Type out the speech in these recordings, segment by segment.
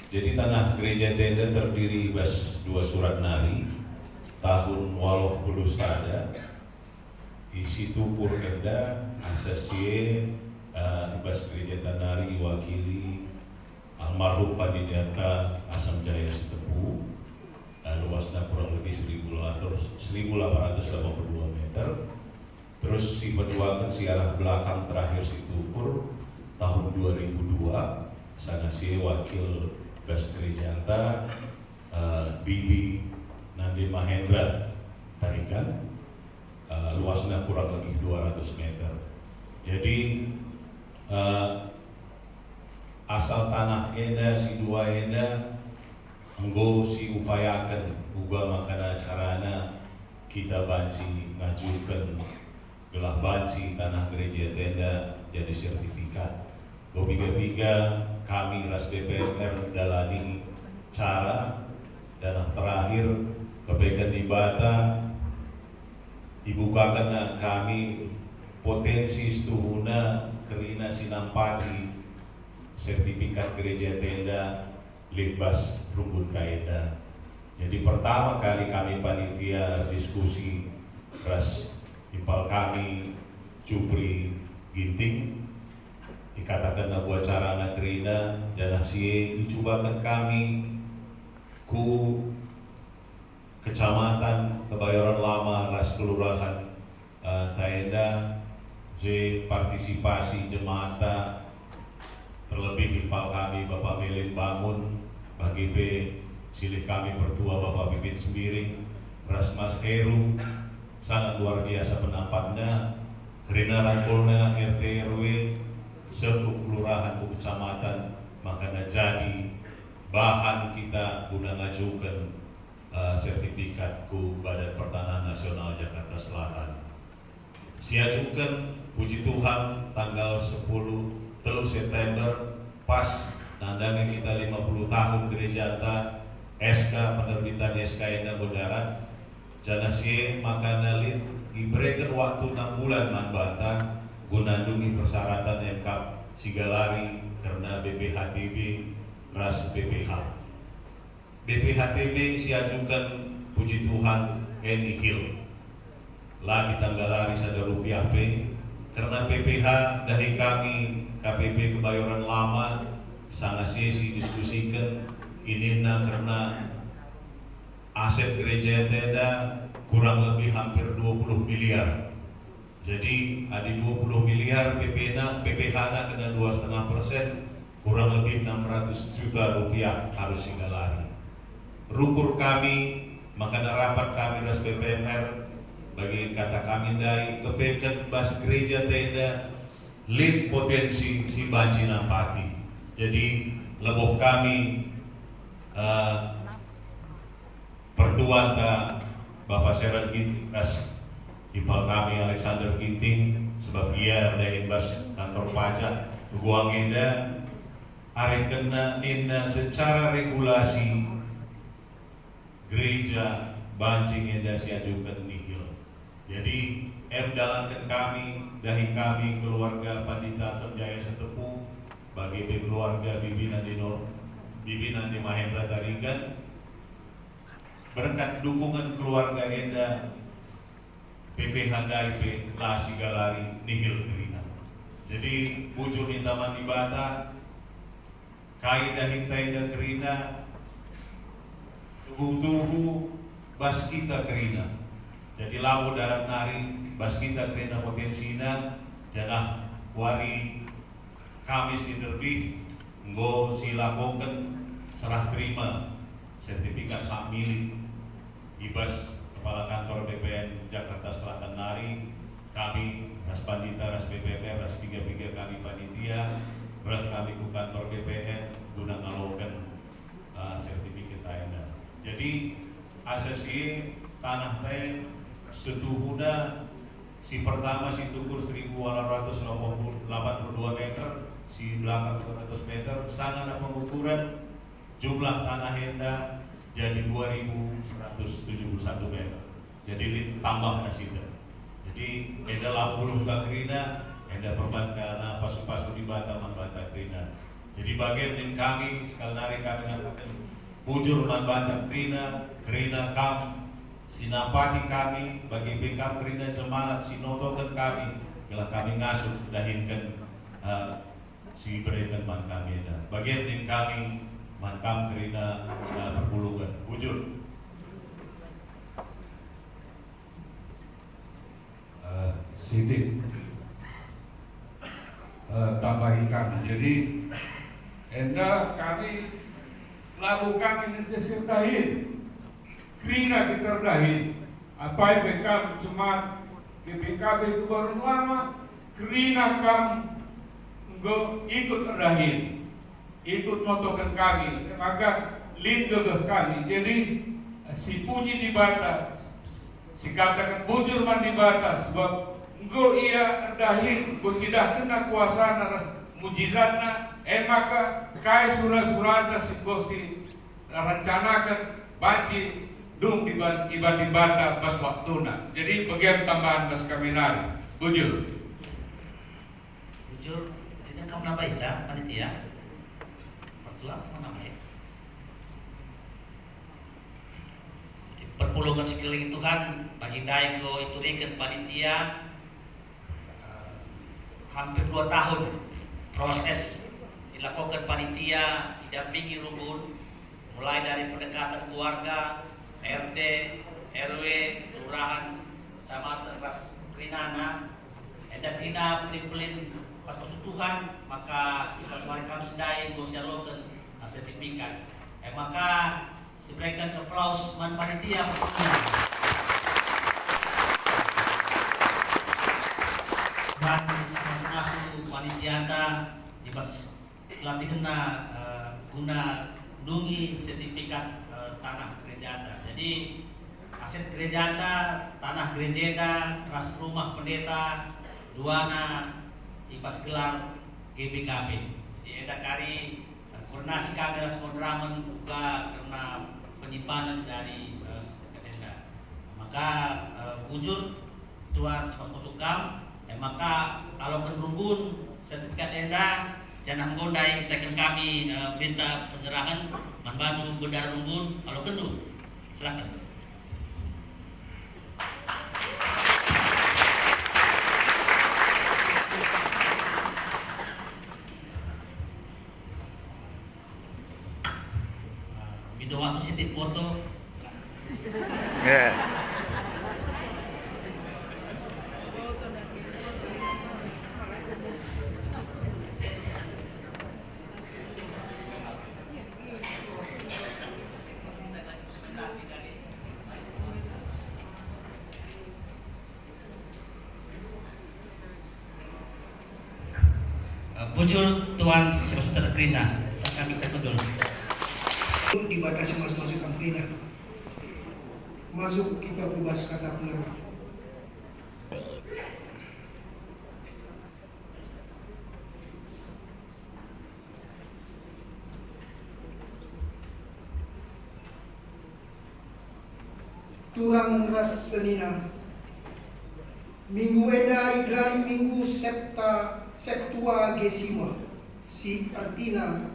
Jadi tanah gereja tenda terdiri atas 2 surat nari tahun 80 sada isi tukur enda asasi ibas gereja tanari wakili almarhum Pandidata Asam Jaya Setepu, luasnya kurang lebih 1882 meter. Terus si peduakan si arah belakang terakhir si tukur tahun 2002 sana si wakil gas gereja anta Bibi Nandi Mahendra Tarikan, luasnya kurang lebih 200 meter. Jadi asal tanah enda si dua enda enggo si upayakan uga makana carana kita banci ngajukan gelah banci tanah gereja tenda jadi sertifikat. Tiga kami ras DPR dalani cara dan terakhir kebaikan di Bata dibukakan kami potensi stuhuna kerina sinampati sertifikat gereja tenda libas rumput kaeda. Jadi pertama kali kami panitia diskusi ras impal kami Cupri Ginting dikatakan buat cara nagrina dan sie dicobakan kami ku kecamatan Kebayoran Lama ras kelurahan Taenda J partisipasi jemaat terlebih impal kami Bapak Melin Bangun bagi B silih kami pertua Bapak Bibit Sembiring ras Mas Heru sangat luar biasa penampaknya kerina rangkulnya RT RW seluruh kelurahan kecamatan makanya jadi bahan kita guna ngajukan sertifikat ku Badan Pertanahan Nasional Jakarta Selatan. Siajukan puji Tuhan tanggal 10 September pas nandangnya kita 50 tahun gereja ta SK penerbitan SK Enda Bodaran jana sie makanya diberikan waktu 6 bulan manbata gunandungi persyaratan MK Sigalari karena BPHTB ras BPH. BPHTB siajukan puji Tuhan nihil. Lagi tanggalari sada rupiah P karena PPH dari kami KPP Kebayoran Lama sangat sesi diskusikan ini karena aset gereja tenda kurang lebih hampir 20 miliar. Jadi ada 20 miliar PPH kena 2,5%, kurang lebih 600 juta rupiah harus sigalari. Rukur kami, makanya rapat kami ras PPMR bagi kata kami dari kepekan bas gereja tenda lip potensi si banci nampati. Jadi leboh kami pertuan Bapak Seran ras ipal kami Alexander Ginting sebab ia dari bas kantor pajak guang enda hari kena inna secara regulasi gereja bancing enda siajukan nihil. Jadi dalankan kami dari kami keluarga Pandita Asam Jaya Setepu bagi keluarga Bibi Nandi Mahendra Tarigan berkat dukungan keluarga enda PPH dari Lasi Galari nihil kerina. Jadi bujur mintaman di Bata kaidah hintaida kerina tubuh bas kita kerina. Jadi lamu darat nari bas kita kerina potensina janah wari kami sinerbi nggo silakokan serah terima sertifikat hak milik ibas Kepala Kantor BPN Jakarta Selatan Nari, kami Ras Pandita, Ras BPM, Ras 3 kami panitia, berat kami ke kantor BPN guna ngalokan sertifikat Anda. Jadi asesi tanah teh setuhuna si pertama si tukur 1882 meter, si belakang 200 meter, sangat pengukuran jumlah tanah enda jadi 2171 meter. Jadi tambah nasida. Jadi enda 80 kakrina, enda perban karena pasu-pasu di Batam Bata krina. Jadi bagian din kami sekali hari kami nangkapkan bujur man banyak kerina kami sinapati kami bagi backup kerina jemaat sinotokan kami bila kami ngasuh dahinkan si berikan man kami ada bagian din kami man kami kerina perpuluhan bujur. Sidik tambahi kami. Jadi enda kami lalu kami necesir dahin kerina kita dahin apa yang kami cuma BPKB Gubernur Lama kerina kami ikut dahin ikut motokan kami maka lindungi kami. Jadi si puji di bata si katakan bujur man di bata sebab engkau ia dahin bercidah kena kuasa naras mujizatna maka kai surah-surah si rencanakan banci dung ibad-ibada pas waktuna. Jadi bagian tambahan bas kami nari bujur ini kamu nama Isa panitia pertua kamu nama ya perpulungan sekeliling Tuhan bagi daiko itu riket panitia hampir 2 tahun proses dilakukan panitia didampingi rumpun mulai dari pendekatan keluarga, RT, RW, kelurahan, kecamatan, ras Krinana, ada tina pelin-pelin pas masuk Tuhan maka pas mari kami sedai ngosialokan sertifikat. Maka diberikan aplaus man panitia. Dan masuk panitia di pas latihan guna dungi sertifikat tanah gereja Anda. Jadi aset gereja Anda, tanah gereja Anda, ras rumah pendeta, duana di pas gelar GBKB. Jadi ada kari koordinasi kami ras moderamen juga karena penyimpanan dari sertifikat. Maka wujud Tuhan masuk kam. Maka kalau kerumbun sertifikat enda jangan gondai tekan kami minta penyerahan manbanu benda rumbun kalau kendu silakan. Video waktu sitik foto. Bujur Tuan Semester Krina, kami ketemu dibatasi masuk Krina. Masuk kita bebas kata benar. Tuhan ras senina. Minggu eda igrani minggu septua gesima si artina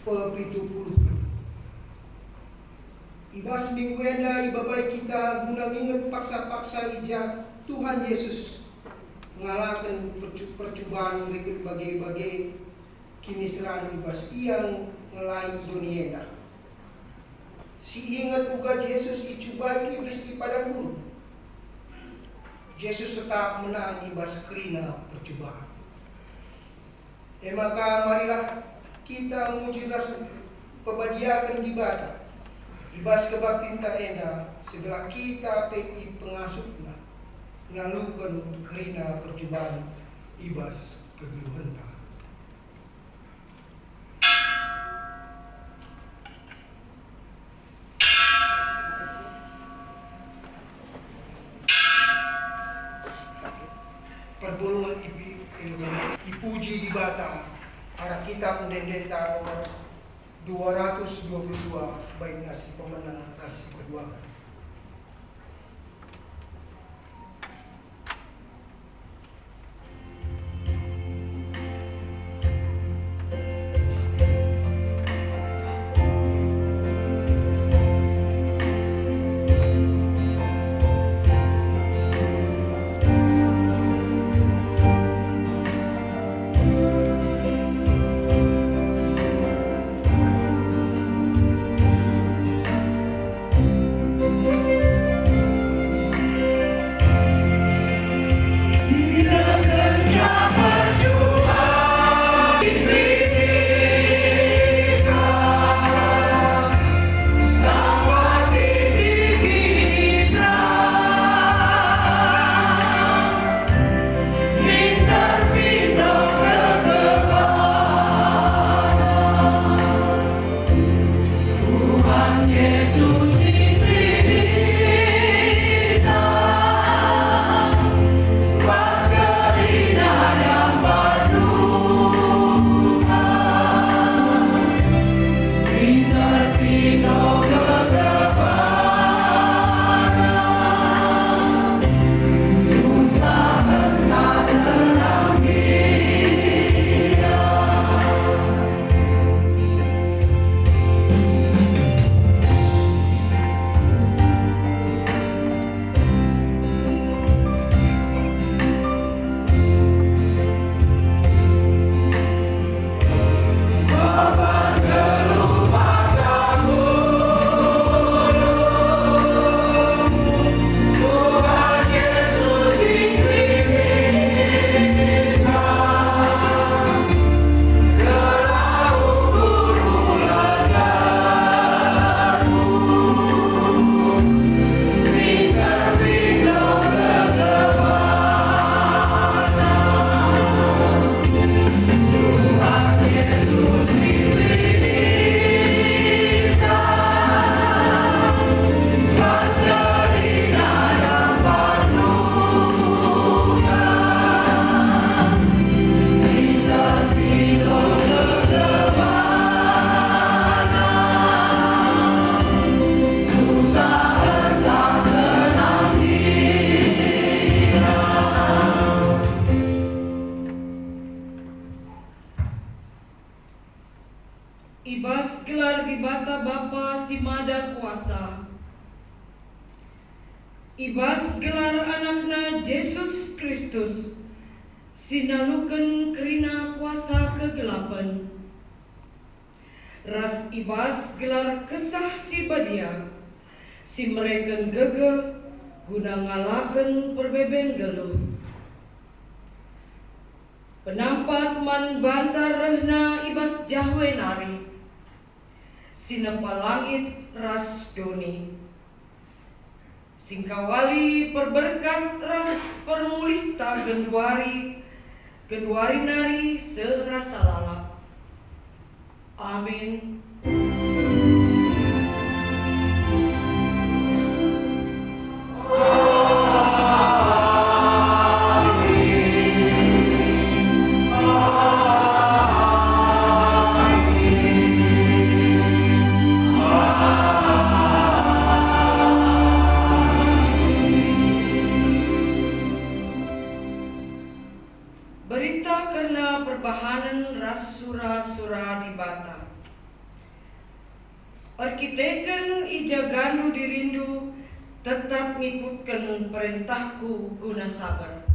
pe-70. Ibas minggu eda ibabai kita guna ingat paksa-paksa ija Tuhan Yesus mengalahkan percobaan berikut bagai-bagai kiniseran ibas yang ngelai dunia eda. Si ingat uga Yesus dicobai iblis di padang gurun. Yesus tetap menang ibas kerina percobaan. Maka marilah kita memuji rasa pebadiakan ibadah. Ibas kebaktinta enda segala kita pei pengasupna ngalukan kerina percobaan ibas kebiruhenta. Perpulungan dipuji di Batam para kitab pendeta nomor 222 baik nasi pemenang nasi kedua. ibas gelar bibata Bapa si Mada Kuasa, ibas gelar anakna Yesus Kristus sinaluken kerina kuasa kegelapan, ras ibas gelar kesah si Badia si mereken gegeh guna ngalaken perbeben geluh. Penampat man bantar rehna ibas jahwe nari sinepa langit ras doni, singkawali perberkat ras permulista genduari nari serasa lalap. Amin. Berita kena perbahanan ras sura-sura di Bata. Arkiteken ija gandu dirindu tetap ngikutkan perintahku guna sabar.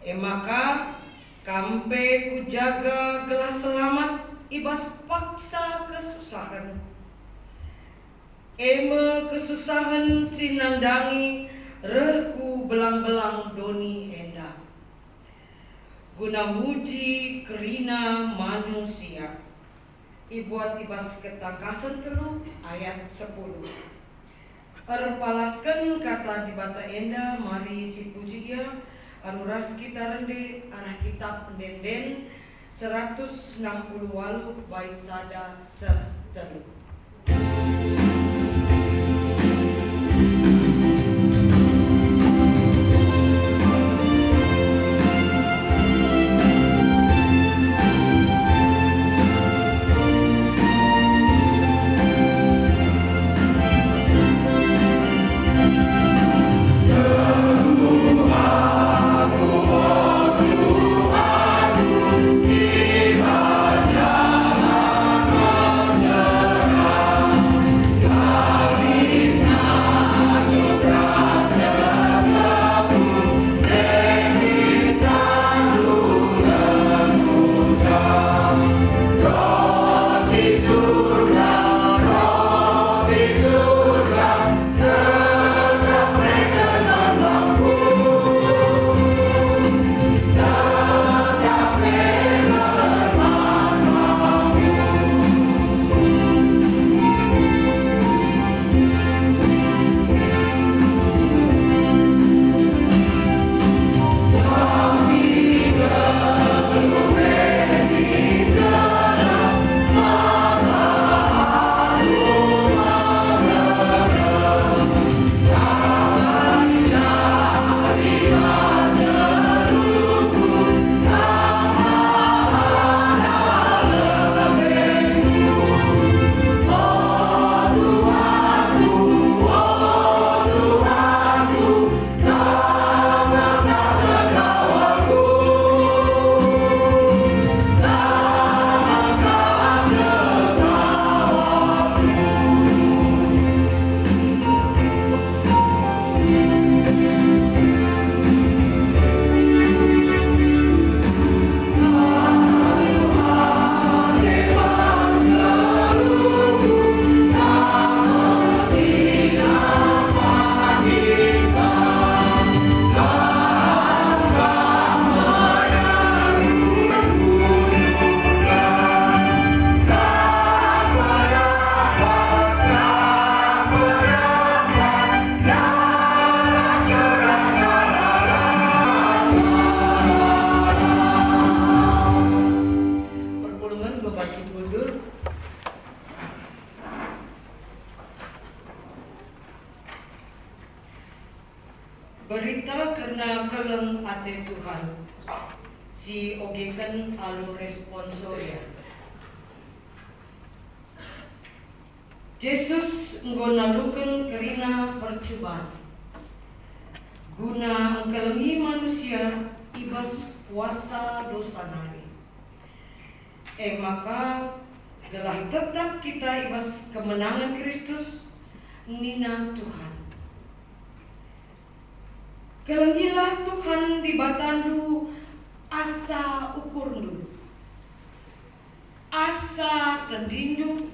Maka kampe ku jaga gelas selamat ibas paksa kesusahan. Kesusahan sinandangi rehku belang-belang doni endah. Guna muji kerina manusia. Ibuat ibas ketangkasan telu ayat 10. Arpalaskan kata di Bata enda mari si puji ia anuras kita rende arah kitab pendenden 168 bait sada setelu. Berita karena keleng ate Tuhan, si ogekan alu responsoria. Yesus nggonalukan kerina percobaan, guna engkelengi manusia ibas kuasa dosa nari. Maka tetap kita ibas kemenangan Kristus nina Tuhan. Kelenggilah Tuhan di batandu asa ukurnu, asa tendindu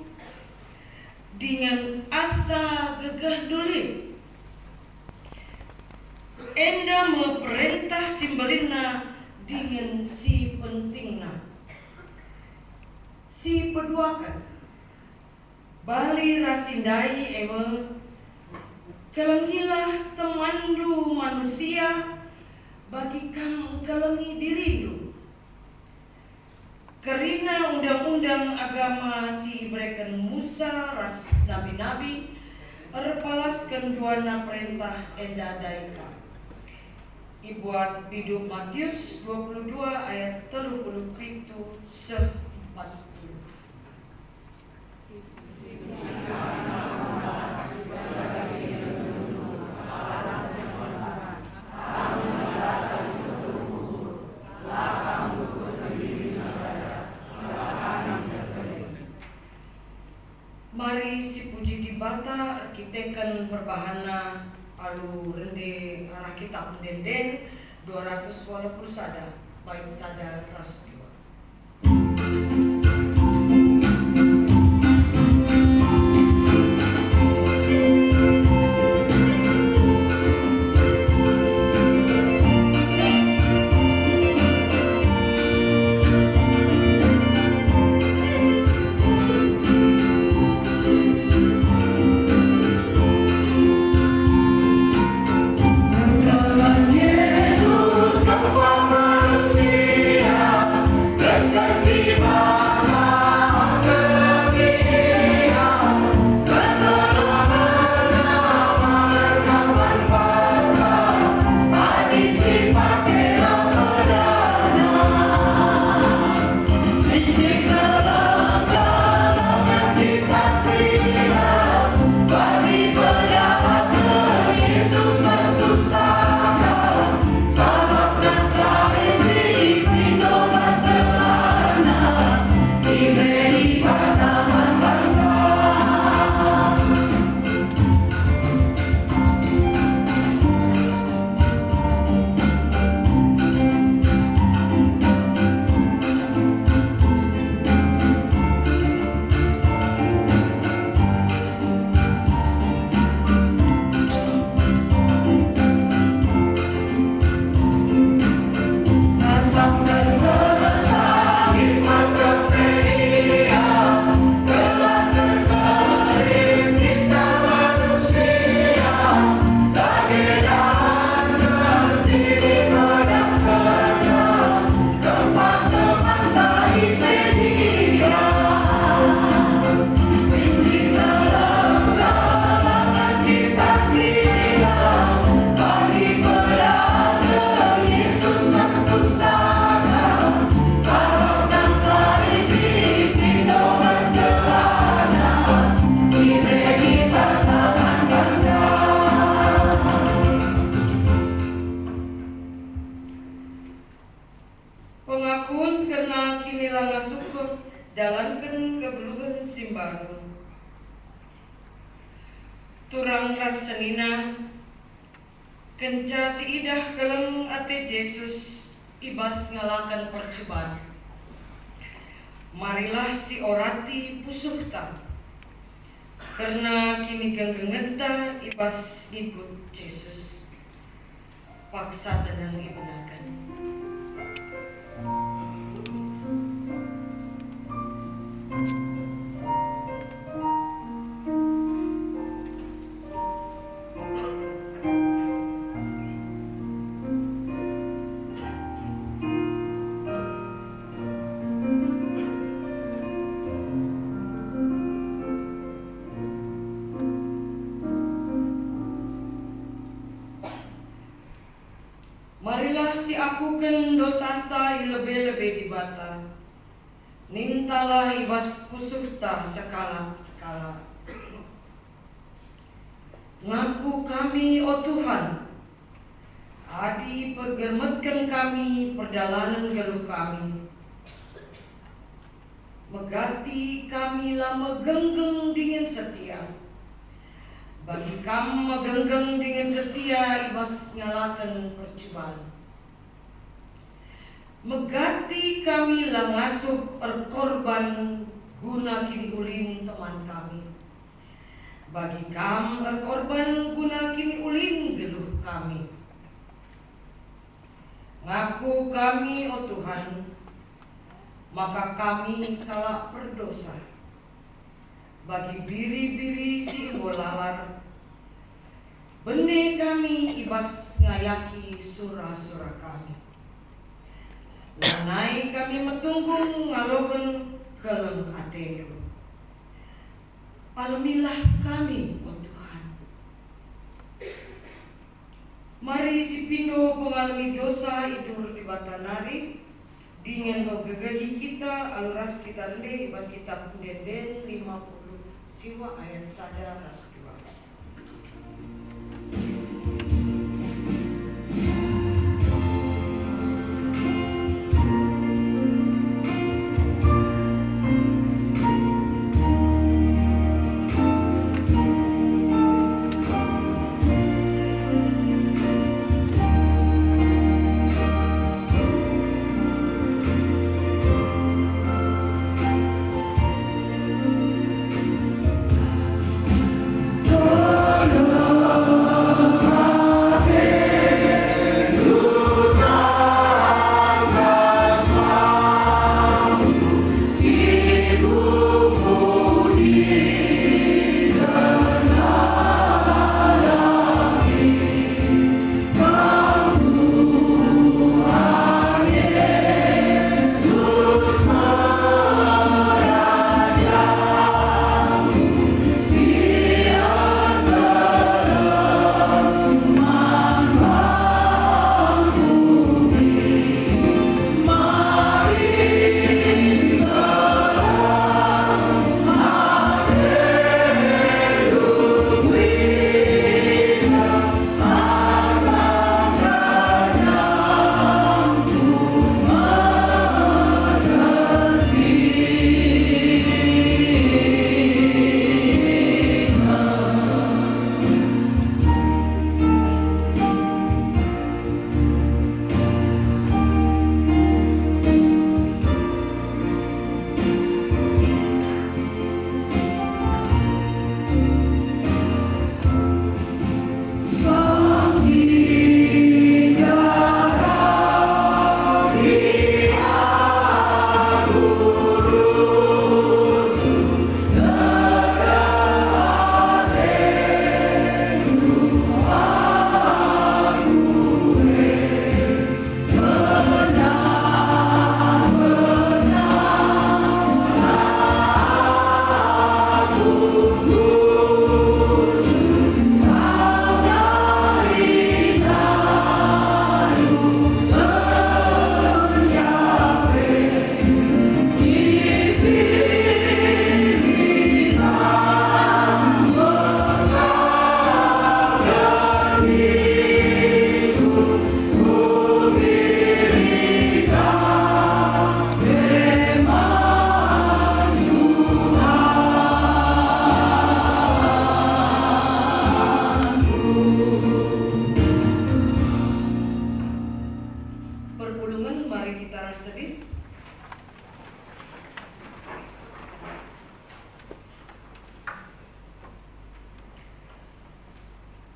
dengan asa gegah duli. Enda memerintah simbalina dengan si pentingna, si peduakan bali rasindai eme kelenggilah temandu manusia bagi kam kelengi diridu. Karena undang-undang agama si ibrekan Musa ras nabi-nabi erpalaskan juana perintah enda daika. Ibuat Hidup Matius 22 ayat 37 40. Mari si puji dibata arkitekan berbahana alu rende arah kitab denden 200 walaupun sada baik sada ras dua. Pengakuan karena kini langa syukur dalankan kebeluhan simbaru. Turang ras senina kenca si idah keleng ate Yesus ibas ngalakan percobaan. Marilah si orati pusuhta karena kini genggengenta ibas ikut Yesus paksa tenang ibunakan. Marilah si akukan dosanta lebih-lebih dibata. Nintalah ibas kusurta sekala-sekala. Ngaku kami, oh Tuhan, adi pergermetkan kami perjalanan geluh kami. megati kami lah megenggeng dengan setia. Bagi kam megenggeng dengan setia ibas ngalakan percobaan. Megati kami lah ngasup korban guna kini ulin teman kami. Bagi kam korban guna kini ulin geluh kami. Ngaku kami, oh Tuhan, maka kami kalah berdosa. Bagi biri-biri si lalar, bene kami ibas ngayaki surah-surah kami. Lanai kami metunggung ngalogen kelem atenu. Alamilah kami, oh Tuhan. Mari si pindo pengalami dosa idur di batanari, dengan gegahi kita aluras kita le ibas kitab Denden 50 siwa ayat sada ras 2.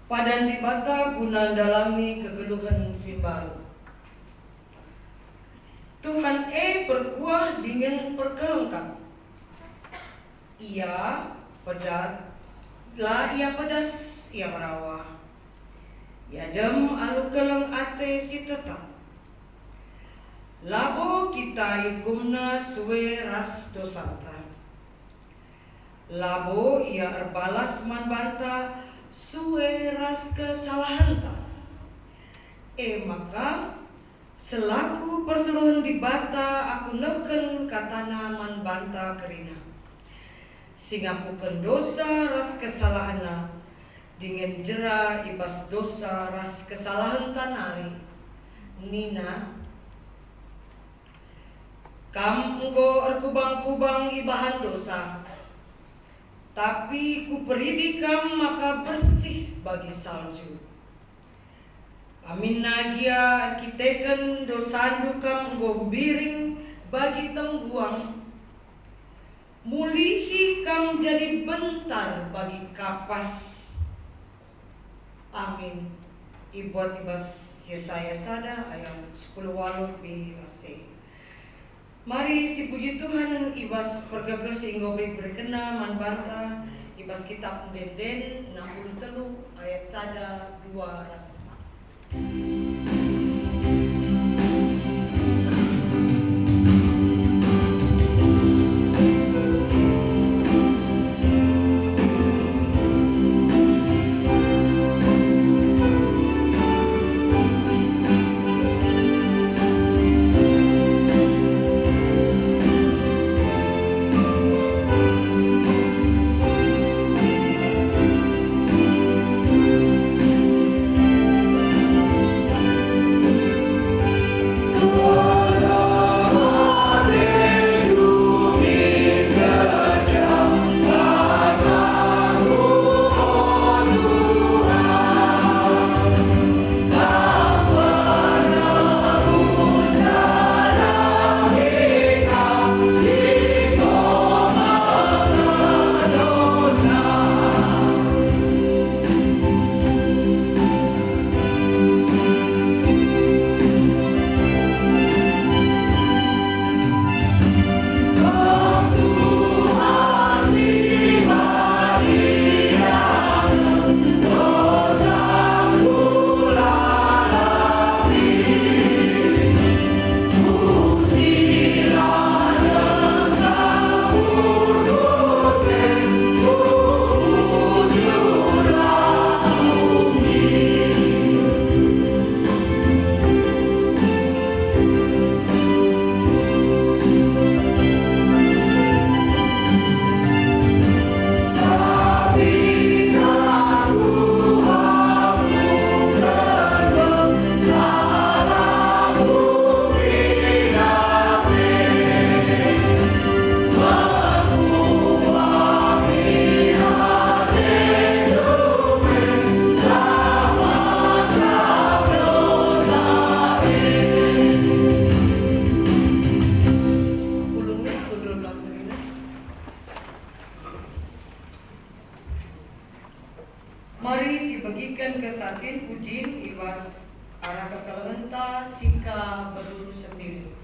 Padan dibata guna dalami kegeluhan si baru. Tuhan berkuah dengan perkelengkap. Ia pedat, lah ia pedas, ia merawah. Ia dem alu keleng ate si tetap. Labo kita ikumna suwe ras dosata. Labo ia erbalas man banta suwe ras kesalahan. Maka selaku perseluruhan di bata aku neken katana man banta kerina. Sing aku dosa ras kesalahan dengan jera ibas dosa ras kesalahan tanari. Nina Kam enggo erkubang-kubang ibahan dosa, tapi ku peridi kam maka bersih bagi salju. Amin nagia kiteken dosandu kam enggo biring bagi tengguang. Mulihi kam jadi bentar bagi kapas. Amin. Ibuat ibas Yesaya sada ayat 10 B.A.C. Mari si puji Tuhan ibas pergagas sehingga berkena manbanta ibas kitab Denden 63 ayat sada 2 rasa. Mari si bagikan kesasin pujin ibas arah kekalenta sika berdulu sendiri.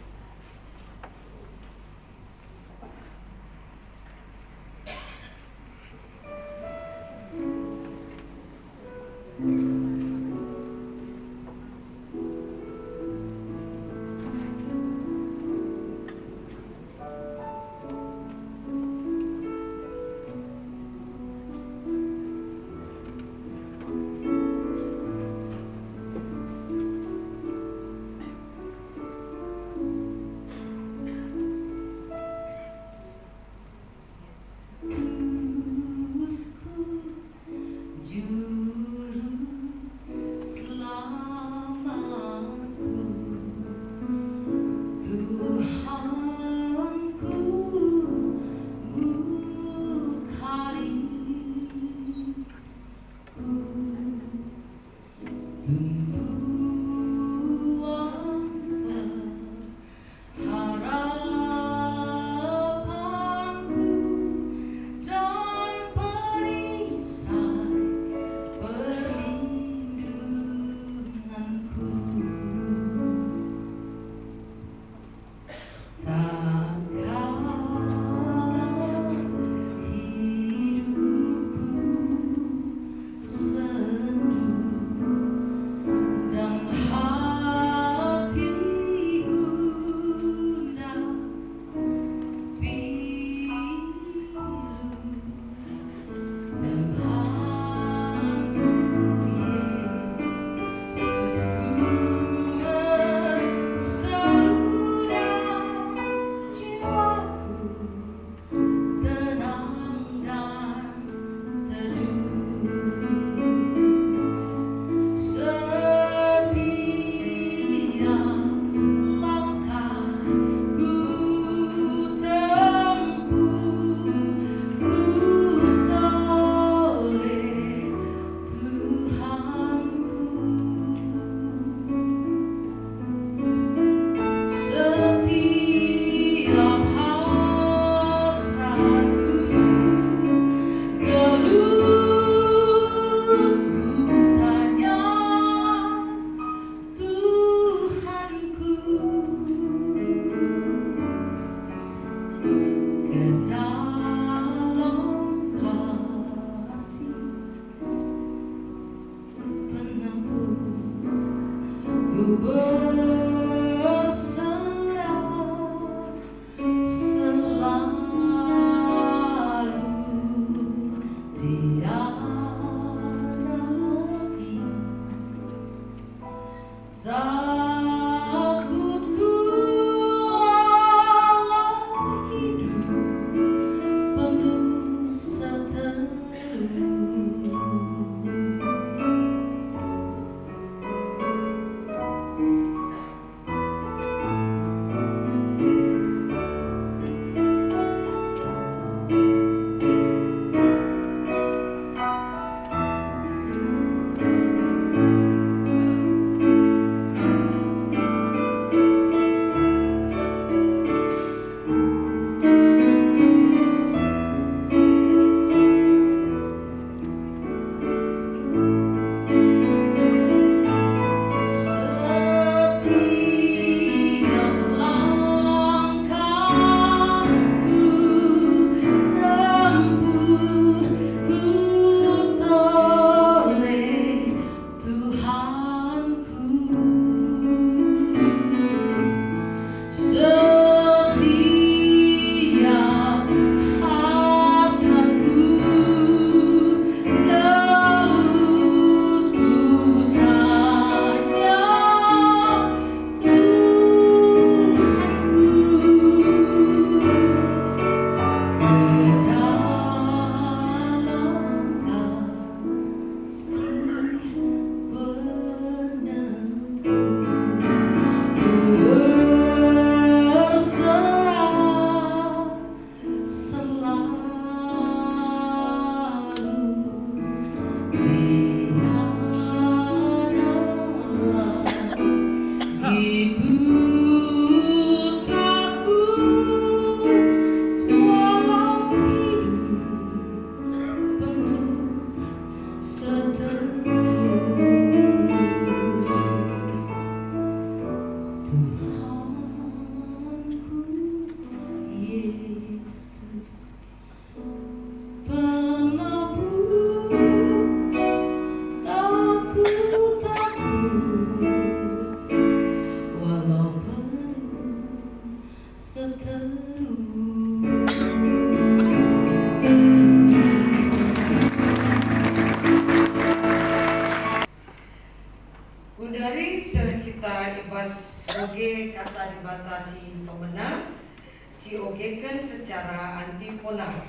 diandekan secara antifonal.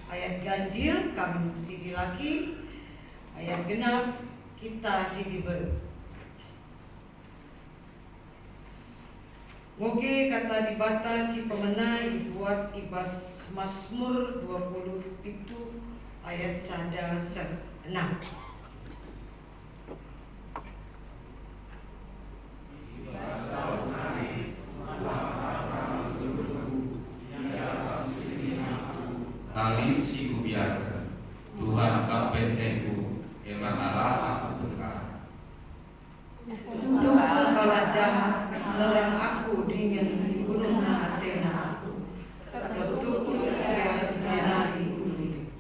Ayat ganjil kami sidi laki, ayat genap kita sidi ber. Moge kata dibatasi pemenai buat ibas Mazmur 20 itu ayat 1 6. Nanging si kubiarkan Tuhan kapenteku emang Allah aku tekar. Untuk pembala jahat menerang aku dengan gunung Athena aku tertutup oleh jenari uli.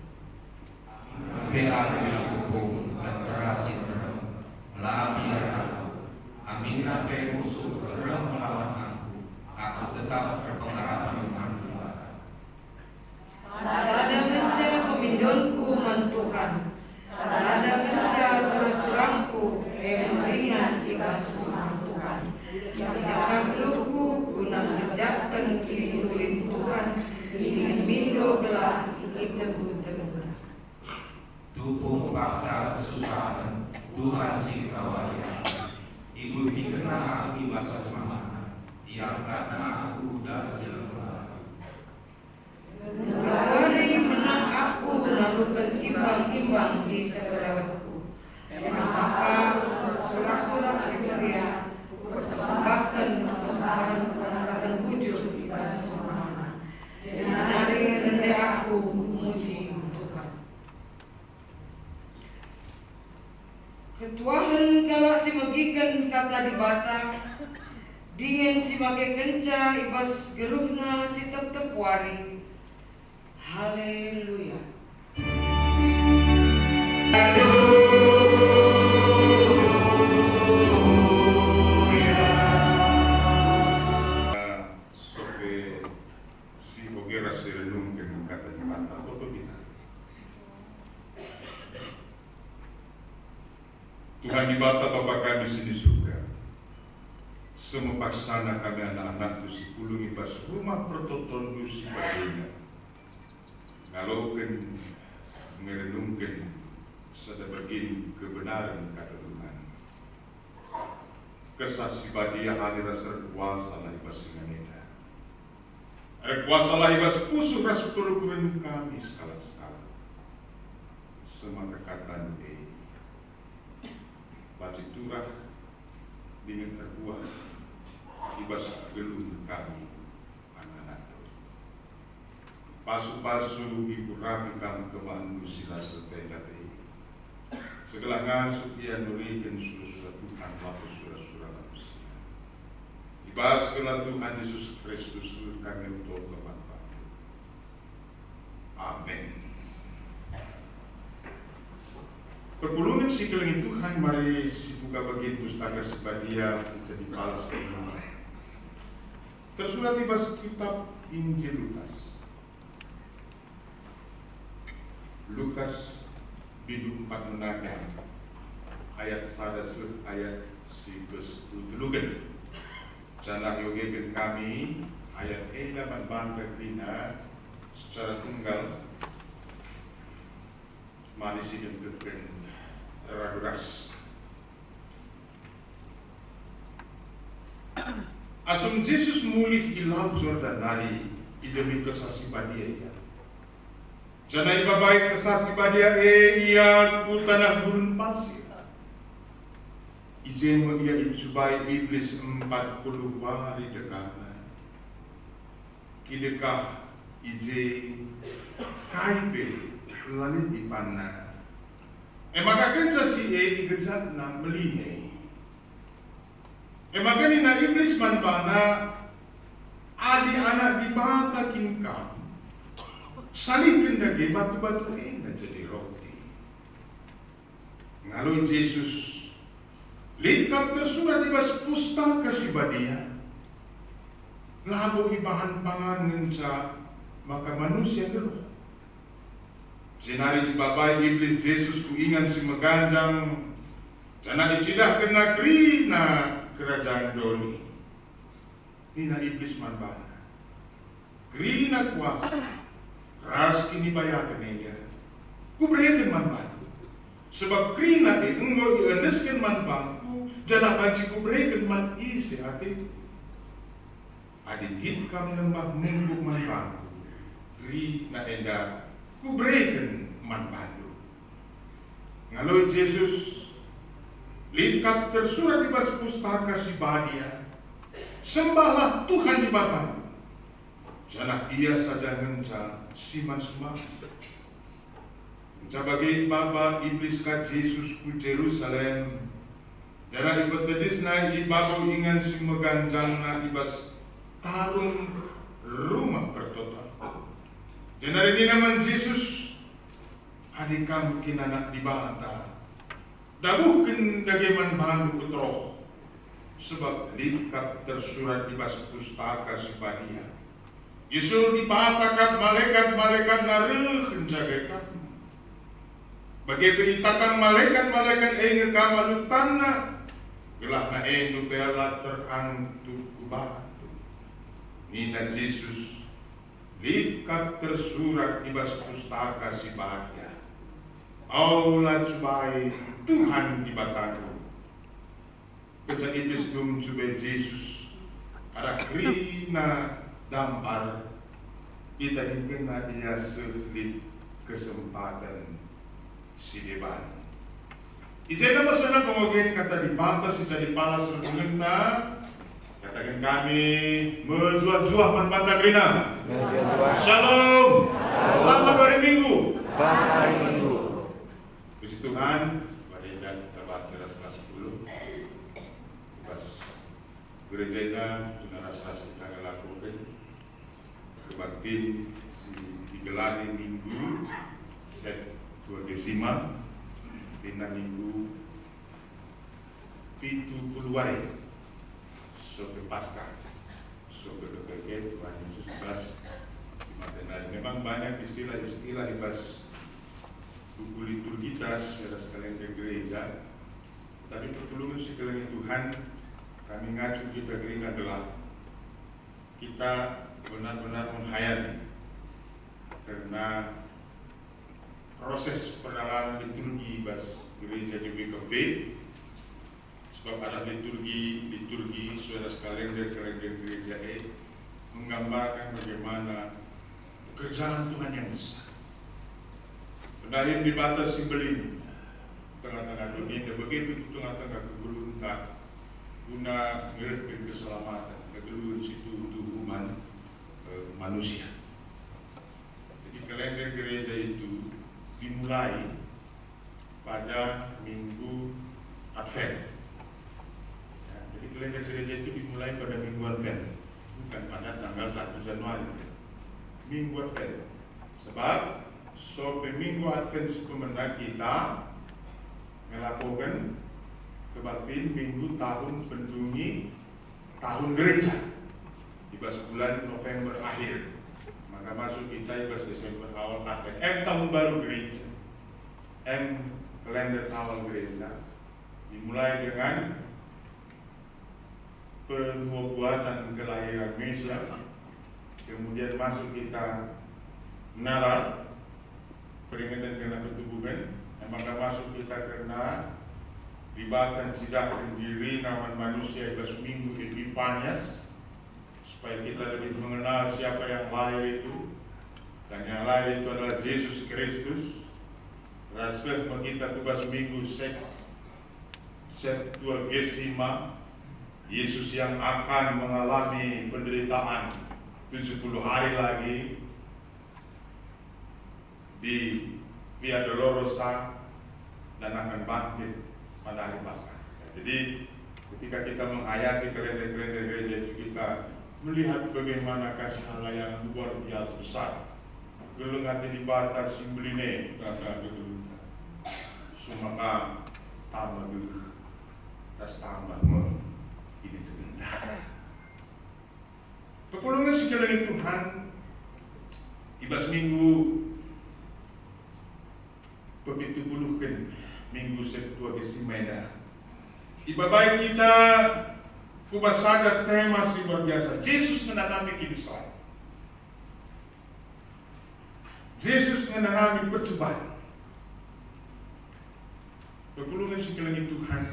Be aku dikepung dan terasi terang melabir aku. Amina be musuh berah melawan aku tetap berpengalaman dengan Tuhan. Sada menca pemindonku mantuhan, sada menca surang-surangku ringan ibas mantuhan. Jika beluku guna mengejakkan kilin Tuhan, dengan mindo belah teguh-teguh. Tupung paksa kesusahan Tuhan si kawalia. Ibu dikena aku ibas semangat, yang karena aku udah sejalan. Hari menang aku melakukan imbang-imbang di sekelilingku. Maka surat-surat Syria persembahkan persembahan wujud ibas semana. Dan hari rendah aku memuji Tuhan. Ketuahan kalau si magikan kata di Batak, dingin si mage kenca ibas geruhna si tetep wari. Haleluya. Soke si ogera serenung ke kata nyamata foto kita. Tuhan di bata Bapa kami di surga. Semua paksana kami anak-anak tu si pulungi pas rumah pertoton tu si padanya. Ngalokan merenungkan sedebagin kebenaran kata Tuhan. Kesasi badia hadir rasa kuasa lah ibas singaneda. Kuasa lah ibas pusuh rasa turun kami sekala-sekala. Semua kekatan baca turah dengan terbuah ibas belum kami anak-anak. Pasu-pasu ibu rapi kami kemanu sila sertai dari segala ngasuk ia nurikan surah-surah Tuhan waktu surah-surah manusia. Ibas kena Tuhan Yesus Kristus kami untuk kemanfaat. Amin. Perpulungan si kelengi Tuhan mari si buka bagi pustaka sebadia sejadi balas kedua. Tersurat di kitab Injil Lukas. Lukas bidung 4 menaga ayat 1 ayat si keseluruhan. Jana yogekan kami ayat 8 bangka krina secara tunggal malisi dan keken raguras. Asum Yesus mulih di laut Jordan nari idemi kesasi badia. Jana ibabai kesasi badia ia ku tanah gurun pasir. Ijemo ia icubai iblis 40 hari dekatna. Kidekah ije kaibe lalit di panna. Maka kenca si igejat na melihe. Maka ni na iblis manbana adi anak di bata kinkam. Salipin lagi batu-batu ini jadi roti. Ngalu Yesus lingkap tersurat di bas pustaka si badia. Lagu ibahan pangan ngenca maka manusia dulu. Sinari di babai iblis Yesus kuingan si meganjang. Jana icidah ke negeri na kerajaan doni. Nina iblis manbana. Krina kuasa, ras kini bayakan ega. Kubretin man bantu. Sebab krina enggo ienesken man bangku, jana panci kubretin man isi hati. Adikit kam nembak mungguk man bangku. Krina enda kubretin man bantu. Ngaloi Yesus lengkap tersurat di bas pustaka si Badia. Sembahlah Tuhan di Bapa. Jangan dia saja ngenca siman semua. Ngenca bagi Bapa iblis ka Yesus ku Jerusalem. Jangan ibetedis na ibabaw ingan si meganjang na ibas tarung rumah pertotal. Jangan ini naman Yesus hadikam kinanak di bata. Dabuhken dageman bahan putroh. Sebab lengkap tersurat di bas pustaka si Badia. Yesus dipatakan malaikat-malaikat nareuh jagakan. Bagi peritakan malaikat-malaikat ingin kamalutanna. Gelah na enu bela terantuk kubatu. Nina Yesus lengkap tersurat di bas pustaka si Badia. Aulah cubai Tuhan di bataku. Keca iblis dum cubai Yesus. Ada krina dampar kita dikena dia sulit kesempatan si deban. Ijena masana pengogen kata dibantah si jadi palas berpengenta. Katakan kami menjual-jual manbanta krina. Shalom. Selamat hari Minggu. Selamat hari Minggu. Puji Tuhan. Mari kita baca Rasa 10. Pas gerejanya rasa kita lakukan. Kebakti digelari minggu set 2 desimal dina minggu 70 hari sampai pasca sampai kebagian Tuhan Yesus Kristus di materi. Memang banyak istilah-istilah di bas buku liturgitas saudara sekalian ke gereja, tapi pertolongan sekalian Tuhan kami ngacu kita gering adalah kita benar-benar menghayati karena proses perjalanan liturgi bas gereja di BKB, sebab ada liturgi saudara sekalian dari gereja menggambarkan bagaimana pekerjaan Tuhan yang besar. Pendahim dibatasi belin tengah-tengah dunia, begitu di tengah-tengah kegulungan guna mengerti keselamatan kedua situ umat manusia. Jadi kalender gereja itu dimulai pada minggu Advent. Ya, jadi kalender gereja itu dimulai pada minggu Advent, bukan pada tanggal 1 Januari. Minggu Advent. Sebab sampai minggu Advent sebenarnya kita melakukan kebaktian minggu tahun pendungi tahun gereja. Di bulan November akhir, maka masuk kita di Desember awal Advent. Tahun baru gereja. Kalender awal gereja dimulai dengan penubuatan kelahiran Mesias. Kemudian masuk kita Natal, peringatan karena pertubuhan. Maka masuk kita karena dibahkan sidahkan diri nawan manusia ibas minggu Epifanias, supaya kita lebih mengenal siapa yang lahir itu, dan yang lahir itu adalah Yesus Kristus. Rasa kita tugas minggu Septuagesima, Yesus yang akan mengalami penderitaan 70 hari lagi di Via Dolorosa dan akan bangkit pada hari Paskah. Jadi ketika kita menghayati kalender-kalender gereja itu, kita melihat bagaimana kasih Allah yang luar biasa besar. Gelengati di batas simbeline kata itu, sumaka tambah tas tambah ini terbentar. Pertolongan sekalian Tuhan ibas minggu begitu puluhkan minggu Septuagesima. Iba baik kita kubasada tema si luar biasa. Yesus menanami kehidupan. Yesus mengalami percobaan. Perpulungan sekalian Tuhan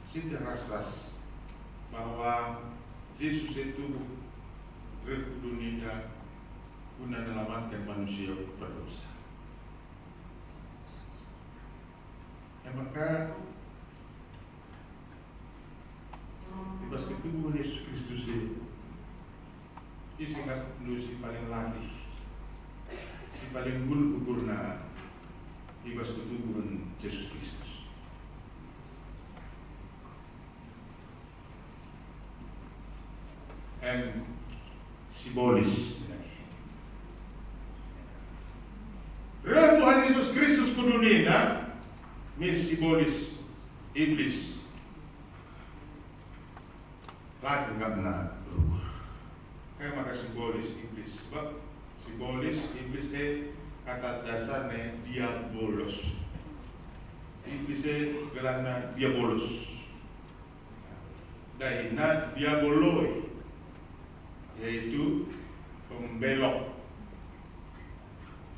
sudah rasas bahwa Yesus itu ke dunia guna menyelamatkan manusia berdosa. Maka pas ketemu Yesus Kristus ini sangat si paling latih, si paling gurna pas ketemu Yesus Kristus. And simbolis. Tuhan Yesus Kristus ke dunia, simbolis iblis. Lagi nggak benar berubah. Kayak maka simbolis iblis. Sebab simbolis iblis kata dasarnya diabolos. Iblis gelarnya diabolos. Dahina diaboloi, yaitu pembelok.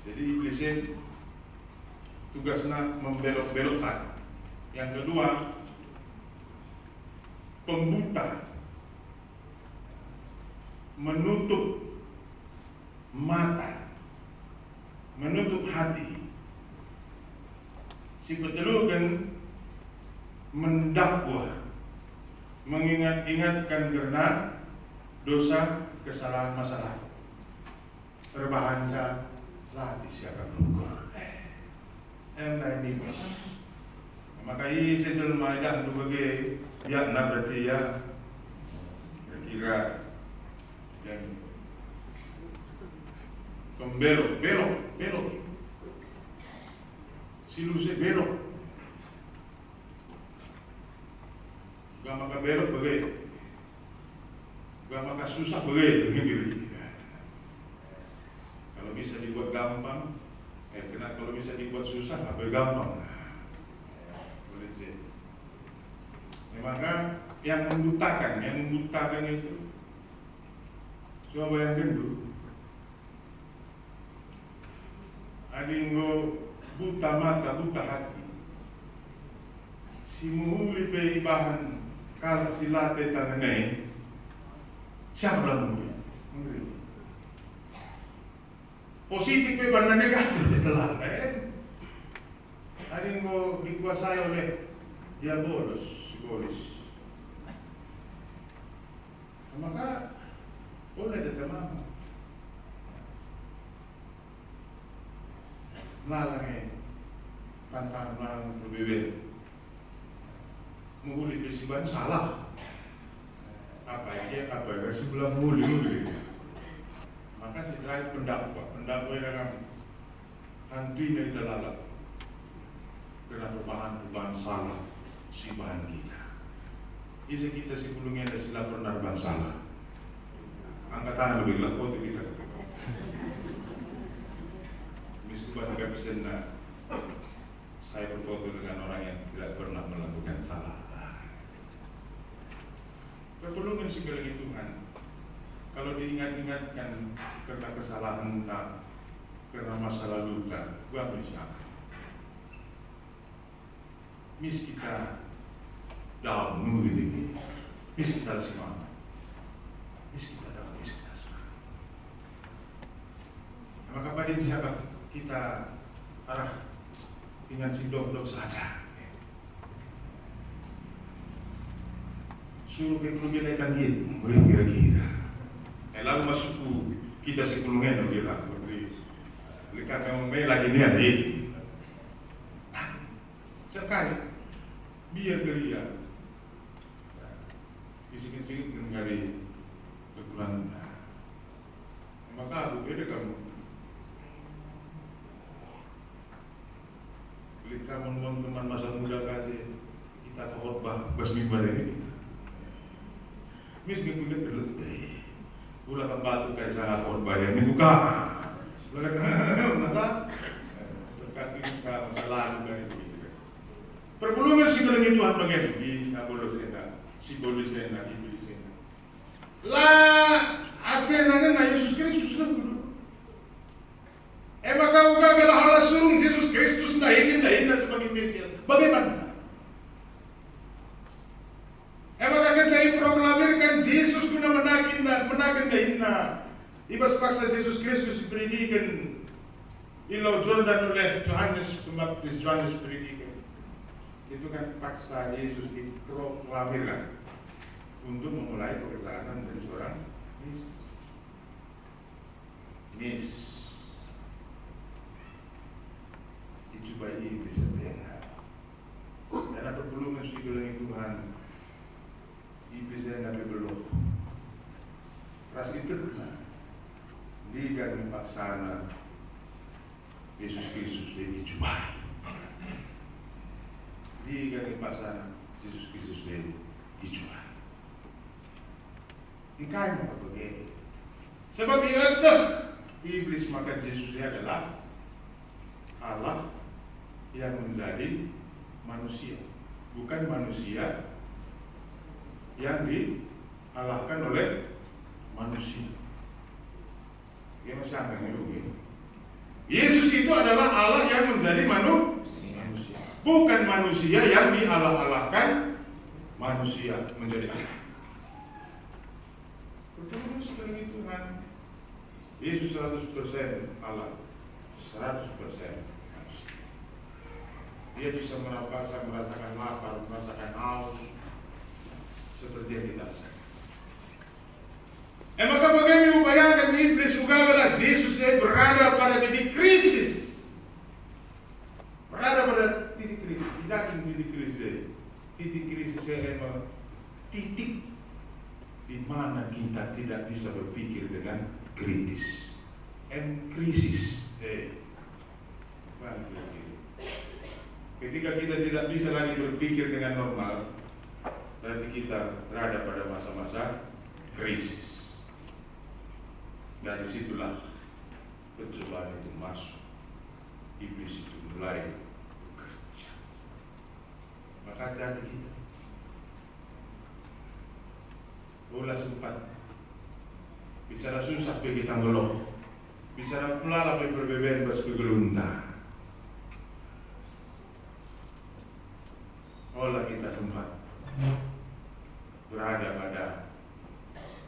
Jadi iblis tugasnya membelok-belokkan. Yang kedua, pembuta, menutup mata, menutup hati. Si petelugan mendakwa, mengingat-ingatkan karena dosa, kesalahan, masalah. Terbahansa latih siapa luka. Ini bos. Maka ini sejauh maida sebagai ya berarti ya kira dan belok. Silusnya belok. Gak maka belok bagai, gak maka susah bagai begitu. Kalau bisa dibuat gampang, kalau bisa dibuat susah nggak boleh gampang. Boleh jadi. Maka yang membutakan itu, coba bayangkan dulu. Ada yang buta mata, buta hati. Si muhuli pe bahan kalau silate tangannya, siapa yang muhuli? Positif pe bahan negatif telah. Ada yang dikuasai oleh diabolos, simbolis. Maka boleh teman. Melalui tantangan berbeda. Menghuli kesibukan salah. Apa ya sebelah menghuli. Maka setelah pendakwa dengan hantui dari dalam kena perubahan salah si bahan kita. Isi kita sebelumnya ada sila penerbangan salah. Angkatan lebih gelap foto kita. Miskuban agak bisa saya berfoto dengan orang yang tidak pernah melakukan salah. Perpulungan segala Tuhan. Kalau diingat-ingatkan karena kesalahan tak, karena masa lalu tak, gua bisa. Mis kita down, nunggu ini. Mis kita semangat. Mis kita down, mis kita semangat. Maka pada siapa kita arah dengan si dok saja. Suruh ke keluarga ikan gitu, kira-kira. Lalu masuk kita sepulungnya dong bilang, lekat memang lagi ni ada. Sekali biar dia, bisik-bisik mengari kekurangan. Maka aku beda kamu. Lekat teman masa muda kasih kita khotbah basmimbar ini. Miskin punya terlebih, ulah batu kayak sangat bayar ini buka, maka berkati kita masalah dari itu. Perpulungan segala Tuhan bagian di abolosena, simbolisena, iblisena. Lah, akhirnya Yesus Kristus dulu. Maka kalau Allah suruh Yesus Kristus dahin sebagai Mesias, bagaimana? Maka kan saya proklamirkan Yesus guna menakin dahinna. Ibas paksa Yesus Kristus predikan Ilau Jordan oleh Yohanes Pembaptis, Yohanes predikan. Itu kan paksa Yesus diproklamirkan untuk memulai pekerjaan dari seorang Mesias. Dicobai iblis setengah. Karena perpulungan segala Tuhan, iblis yang nabi belum. Ras itu di dalam paksana Yesus Kristus yang dicobai. Di dalam paksana Yesus Kristus yang dicobai. Ikan apa begini? Sebab itu iblis maka Yesus adalah Allah yang menjadi manusia, bukan manusia yang dialahkan oleh manusia. Ya masih angkat ini. Yesus itu adalah Allah yang menjadi manusia, bukan manusia yang dialah-alahkan manusia menjadi Allah. Betul sekali Tuhan. Yesus 100% Allah, 100%. Dia bisa merasakan lapar, merasakan haus, seperti yang kita rasakan. Maka bagaimana upayakan iblis juga adalah Yesus berada pada titik krisis. Berada pada titik krisis. Tidak titik krisis. Titik krisis memang titik di mana kita tidak bisa berpikir dengan kritis. Krisis. Ketika kita tidak bisa lagi berpikir dengan normal, berarti kita berada pada masa-masa krisis. Dari situlah percobaan itu masuk. Iblis itu mulai bekerja. Maka hati kita. Bola sempat bicara susah bagi tanggoloh. Bicara pula lebih berbeben bas gelunta. Olah kita sempat berada pada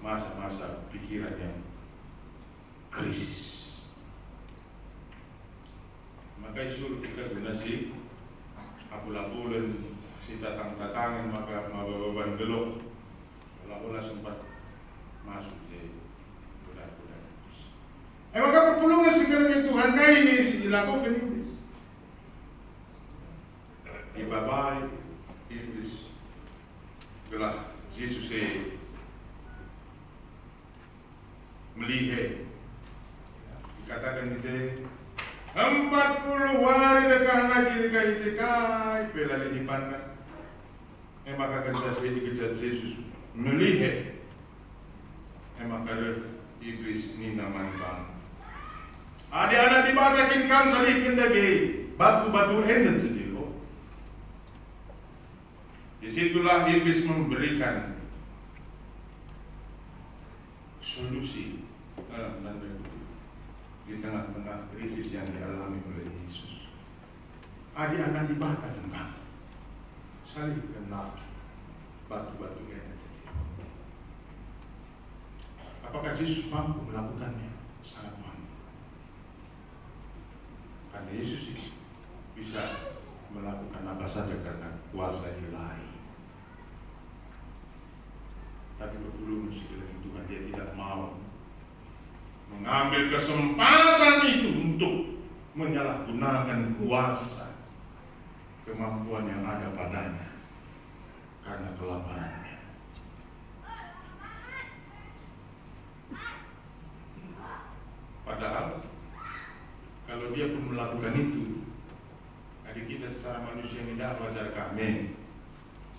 masa-masa pikiran yang krisis. Maka suruh kita guna si apul-apulan, si tatang-tatangan, maka mabababan geloh. Olah sempat masuk jadi budak-budak. Maka perpulungan segala Tuhan kali ini dilakukan iblis. Ibabai iblis gelah Yesus melihat dikatakan itu 40 hari dekat lagi dekat ikai pelali hipankan. Maka kerja saya dikejar Yesus melihat. Maka iblis ini namanya adik-anak dibacakin kan salikin lagi batu-batu enak sedih. Disitulah iblis memberikan solusi di tengah-tengah krisis yang dialami oleh Yesus. Adik-anak dibakar dengan saling kenal batu-batu yang terjadi. Apakah Yesus mampu melakukannya? Sangat mampu. Karena Yesus itu bisa melakukan apa saja karena kuasa ilahi. Tapi berbelum sekeliling Tuhan dia tidak mau mengambil kesempatan itu untuk menyalahgunakan kuasa kemampuan yang ada padanya karena kelaparannya. Padahal kalau dia pun melakukan itu, adik kita secara manusia tidak wajar kami.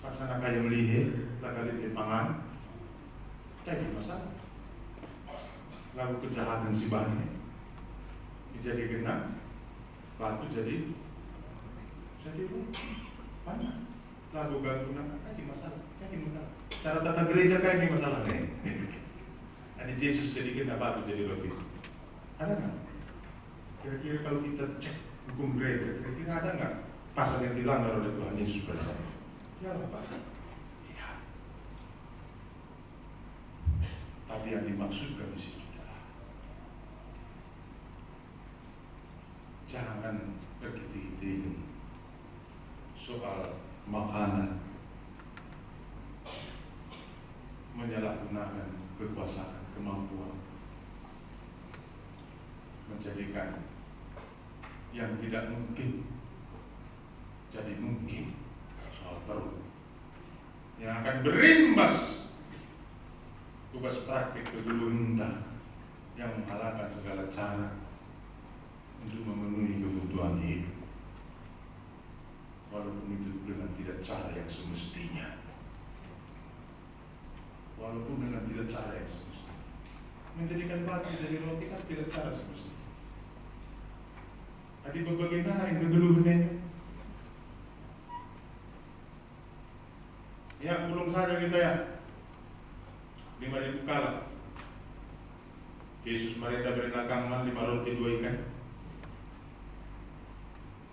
Paksana kaya melihat, lakali timpangan, jadi masalah. Lalu kejahatan si banyak dijadikan batu jadi panah. Lalu gangguan jadi masalah. Cara tata gereja kayak ini masalah nih. Ada Yesus jadikan batu jadi lebih. Ada kan? Kira-kira kalau kita cek hukum gereja, kira-kira ada nggak pasal yang dilanggar oleh Tuhan Yesus pada saat itu? Ya Pak. Tidak. Tapi yang dimaksudkan di situ adalah jangan berkiti-kiti soal makanan, menyalahgunakan kekuasaan, kemampuan, menjadikan yang tidak mungkin jadi mungkin soal perut yang akan berimbas tugas praktik bergelunda yang menghalalkan segala cara untuk memenuhi kebutuhan hidup, walaupun itu dengan tidak cara yang semestinya, walaupun dengan tidak cara yang semestinya. Menjadikan batu jadi roti kan tidak cara semestinya. Ada berbagai hari bergeluhnya. Ya, belum saja kita ya 5.000 kala Yesus mereka beri nakaman 5 roti 2 ikan.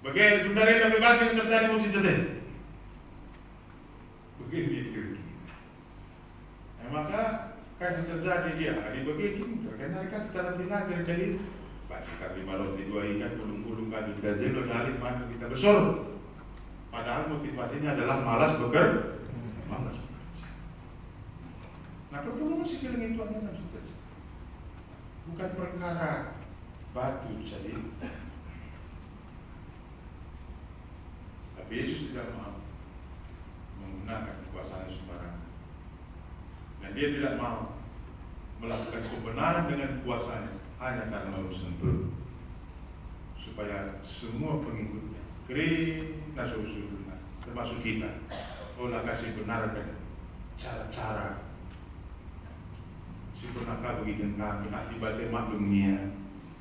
Bagaimana sebenarnya bebas yang terjadi mujizat itu? Begini kira-kira. Maka kasih terjadi dia di begitu. Karena mereka kita nanti dari baca 5 roti 2 ikan pulung-pulung kali gaji lo dalih mana kita besar. Padahal motivasinya adalah malas bekerja. Malas bekerja. Nah, pertolongan sekeliling itu adalah bukan perkara batu jadi. Tapi Yesus tidak mau menggunakan kekuasaan sembarangan. Dan dia tidak mau melakukan kebenaran dengan kuasanya hanya karena urusan perut, supaya semua pengikutnya kerana suruh-suruhnya termasuk kita olah kasih benarkan cara-cara si pernahkah begitu kami akibatnya maklumnya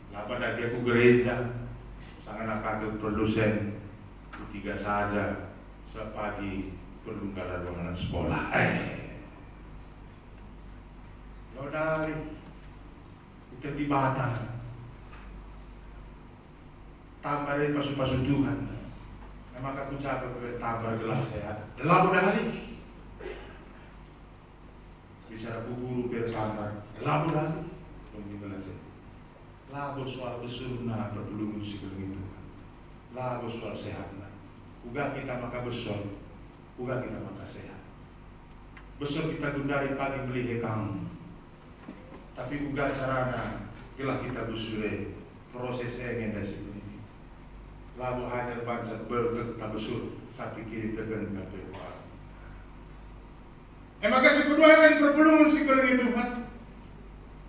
lah pada dia ku gereja sangat akadut produsen tiga saja sepagi perlu kalah ruangan sekolah lo dari kita di Batam tambahin masuk-masuk Tuhan maka aku capek tambah gelas sehat lalu dah hari bisa aku guru berkamar lalu dah pemimpinan saya lalu soal besurna perlu musik itu lalu soal sehatna uga kita maka besar uga kita maka sehat besar kita dari pagi beli kamu tapi uga carana ilah kita busure proses yang dari sini lalu hanya bangsa berket besar tapi kiri tegan kabeh wae maka si kedua kan perpelungan si kali Tuhan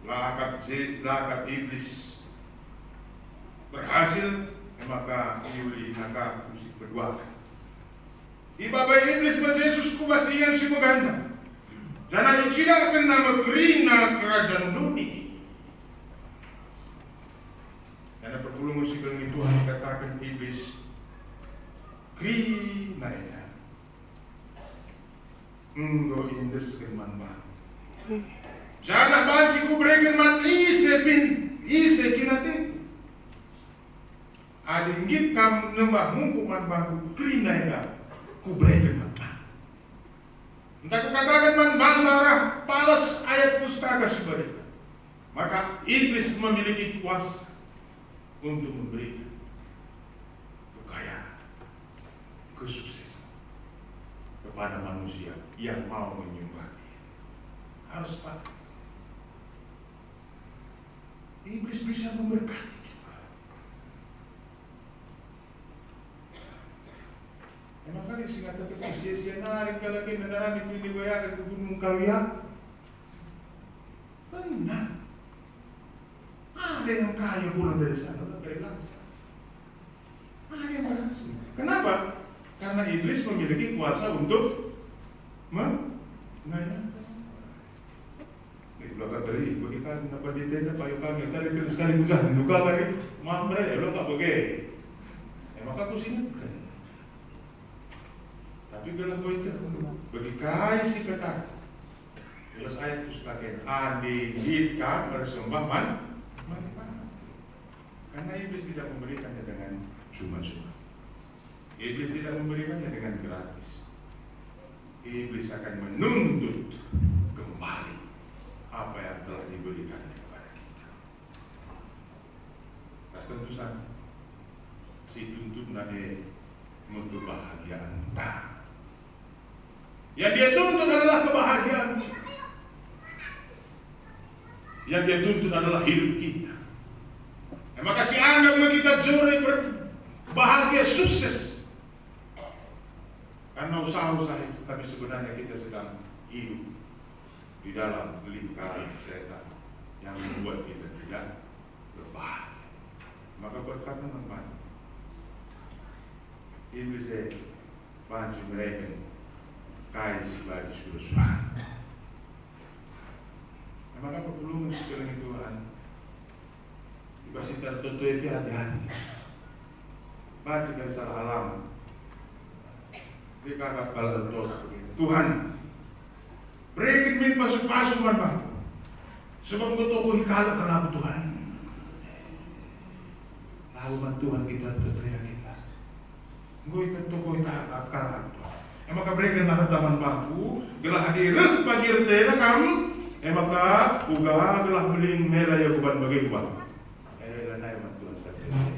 lakap iblis berhasil maka iuli maka si kedua ibabai iblis baca Yesus kubasian si meganda jangan tidak akan nama kerina kerajaan dunia. Karena perpulungan si kali Tuhan dikatakan iblis kerina ya engkau indes keman jangan banci ku berikan man ise kinati ada inggit kam nembah mungkuman baku kerina ya ku berikan man entah ku katakan man marah balas ayat pustaka sebaliknya maka iblis memiliki kuasa untuk memberikan kekayaan kesuksesan kepada manusia yang mau menyembah dia harus pakai iblis bisa memberkati juga maka dia kata sia-sia narik kalau kita narik itu dibayar ke gunung Kawiya benar ada yang kaya pulang dari sana dari langsung ada yang berhasil kenapa? Karena iblis memiliki kuasa untuk mengayakan. Di belakang dari bagi kami apa di tenda payu kami tadi terus sekali hujan luka kali mamre ya lo tak bagai. Maka aku sini bukan. Tapi dalam poin bagi kai si kata. Jelas ayat pustaka adi dika bersembah man. Karena iblis tidak memberikannya dengan cuma-cuma. Iblis tidak memberikannya dengan gratis. Iblis akan menuntut kembali apa yang telah diberikannya kepada kita. Tentu saja si tuntut nade kebahagiaan tak. Yang dia tuntut adalah kebahagiaan. Yang dia tuntut adalah hidup kita. Maka si anggap kita juri berbahagia sukses karena usaha-usaha itu, tapi sebenarnya kita sedang hidup di dalam lingkaran setan yang membuat kita tidak berbahagia. Maka buat kata teman-teman, iblis baju mereka kaya sebagai surat-surat. Maka perlu sekalian Tuhan dikasih tertentu itu hati-hati. Baca dari salah alamat. Dia kakak kalau Tuhan berikan min pasuk-pasuk man. Sebab kau tokoh hikala kenapa Tuhan? Lalu Tuhan kita terteriak kita. Gue itu tokoh kita akal Tuhan. Maka berikan nak taman bangku, gelah hadir pagi rentena kamu. Maka uga gelah beling merah ya kuban bagi kuban. Lanai Tuhan terteriak.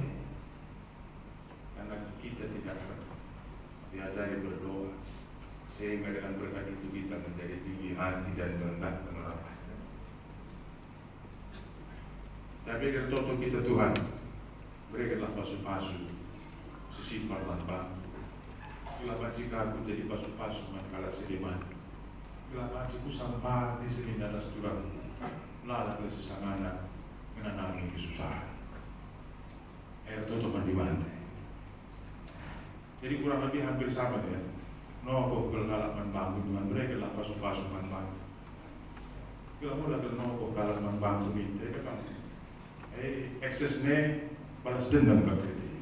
Karena kita tidak diajari berdoa, sehingga dengan berkat itu kita menjadi tinggi hati dan merendahkan orang lain. Tapi kalau kita Tuhan, berikanlah pasu-pasu sesimpar tanpa. Bila bacika aku jadi pasu-pasu manakala sediman. Bila baciku sampah di sini dalas turang lalak ke sesangana menanami kesusahan. Tutupan di bantai. Jadi kurang lebih hampir sama ya. Noko kelalaman bangun dengan mereka lah pasu-pasu man. Bila mula ke noko kelalaman bangun ini, mereka kan eksesnya balas dendam ke kita.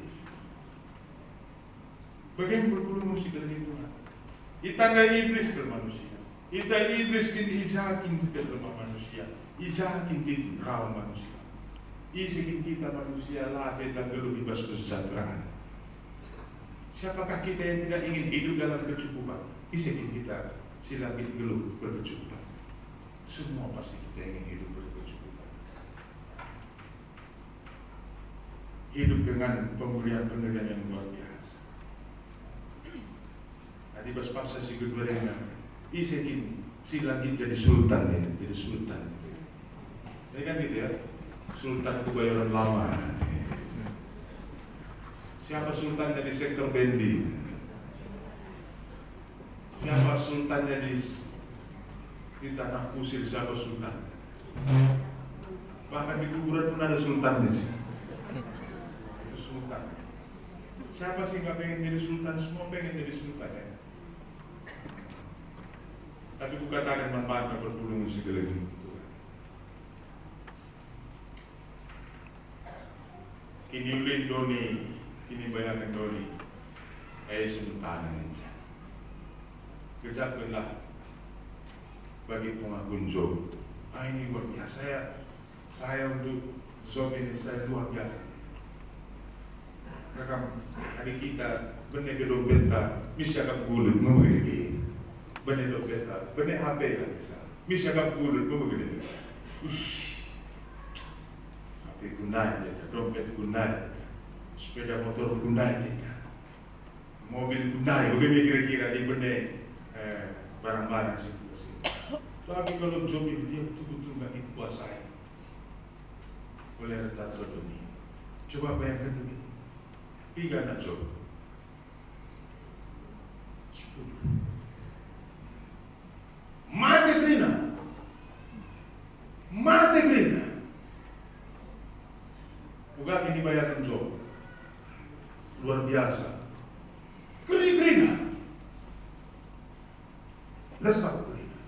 Bagaimana berburu musik dari Tuhan? Itanda iblis ke manusia. Ita iblis kini ijakin kita ke manusia. Ijakin kita rawan manusia. Isikin kita manusia lahir dan geluh ibas kesejahteraan. Siapakah kita yang tidak ingin hidup dalam kecukupan? Isikin kita silakin geluh berkecukupan. Semua pasti kita ingin hidup berkecukupan. Hidup dengan pemberian-pemberian yang luar biasa. Tadi pas paksa si gedwerena, isikin silakin jadi sultan ya, jadi sultan. Ini kan gitu ya, sultan kebayoran lama. Siapa sultannya di sektor Bendi? Siapa sultannya di tanah kusir? Siapa sultan? Bahkan di kuburan pun ada sultan di sini. Itu sultan. Siapa sih nggak pengen jadi sultan? Semua pengen jadi sultan ya. Tapi bukan katakan manfaatnya berpulung segala Tuhan. Kini ulin doni. Ini bayangan doni, sementara aja. Kejapkanlah bagi pengagun Job. Ini luar biasa. Saya untuk Job ini saya luar biasa. Rekam hari kita benih dompeta, misalkan bulut memberi, benih dompeta, benih HP lah misalkan bulut memberi. HP gunanya, dompet gunanya. Sepeda motor gunanya, mobil gunanya, bagaimana kira-kira di benih barang-barang situ. Tapi kalau Job ini dia betul-betul nggak dikuasai oleh retator dunia. Coba bayangkan ini, 3 anak Job, 10. Mati Krina. Bukan ini bayangkan Job. Luar biasa. Krina. Lesap Krina.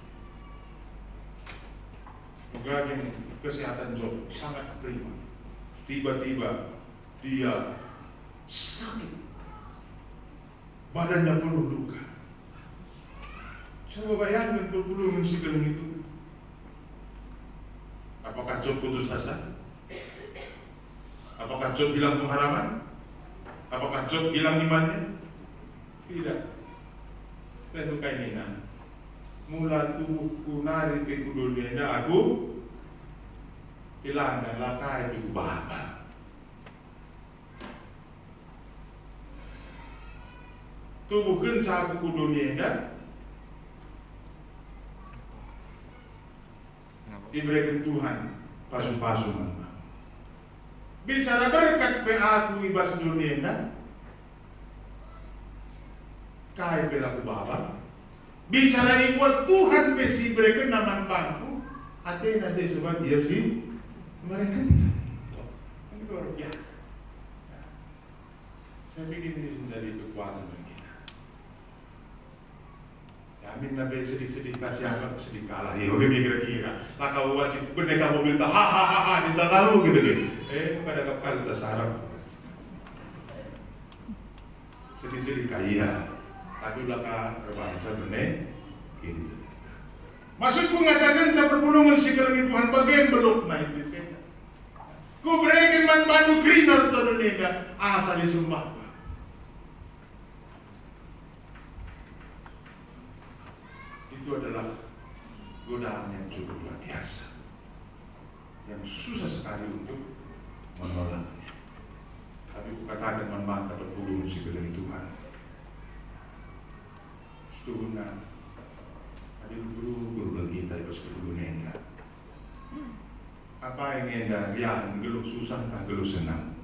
Bukan kesehatan Job sangat prima. Tiba-tiba dia sakit. Badannya penuh luka. Coba bayangkan berpuluh segala itu. Apakah Job putus asa? Apakah Job hilang pengharapan? Apakah Job hilang imannya? Tidak. Tentu kainan. Mula tubuhku nari ke dunia aku hilang dan lakai di bahana. Tubuhkan sa aku dunia diberikan Tuhan pasu-pasu. Bicara berkat aku ibas dunia kai pelaku bapa. Bicara ibuat Tuhan besi berikan nama bangku. Ate na sebab dia sih mereka. Ini luar biasa. Saya pikir ini menjadi kekuatan bagi kita. Ya, amin nabi sedih-sedih kasih apa sedih kalah. Ya, oke kira-kira. Lah kau wajib pendekar mobil tak ha kita tahu gitu. Pada kapal kita sarap. Sedih-sedih kaya. Tapi belakang berbangsa benih gitu. Maksudku mengatakan saya perpulungan si kelengit Tuhan bagian belum naik di sini. Ku berikan man bandu kriner to dunia asal disembah. Itu adalah godaan yang cukup luar biasa, yang susah sekali untuk menolaknya. Tapi ku katakan man bangsa perpulungan si kelengit Tuhan. Tuhan, ada guru kita pas kedulu nenda. Apa yang nenda? Yang geluk susah, tak geluk senang.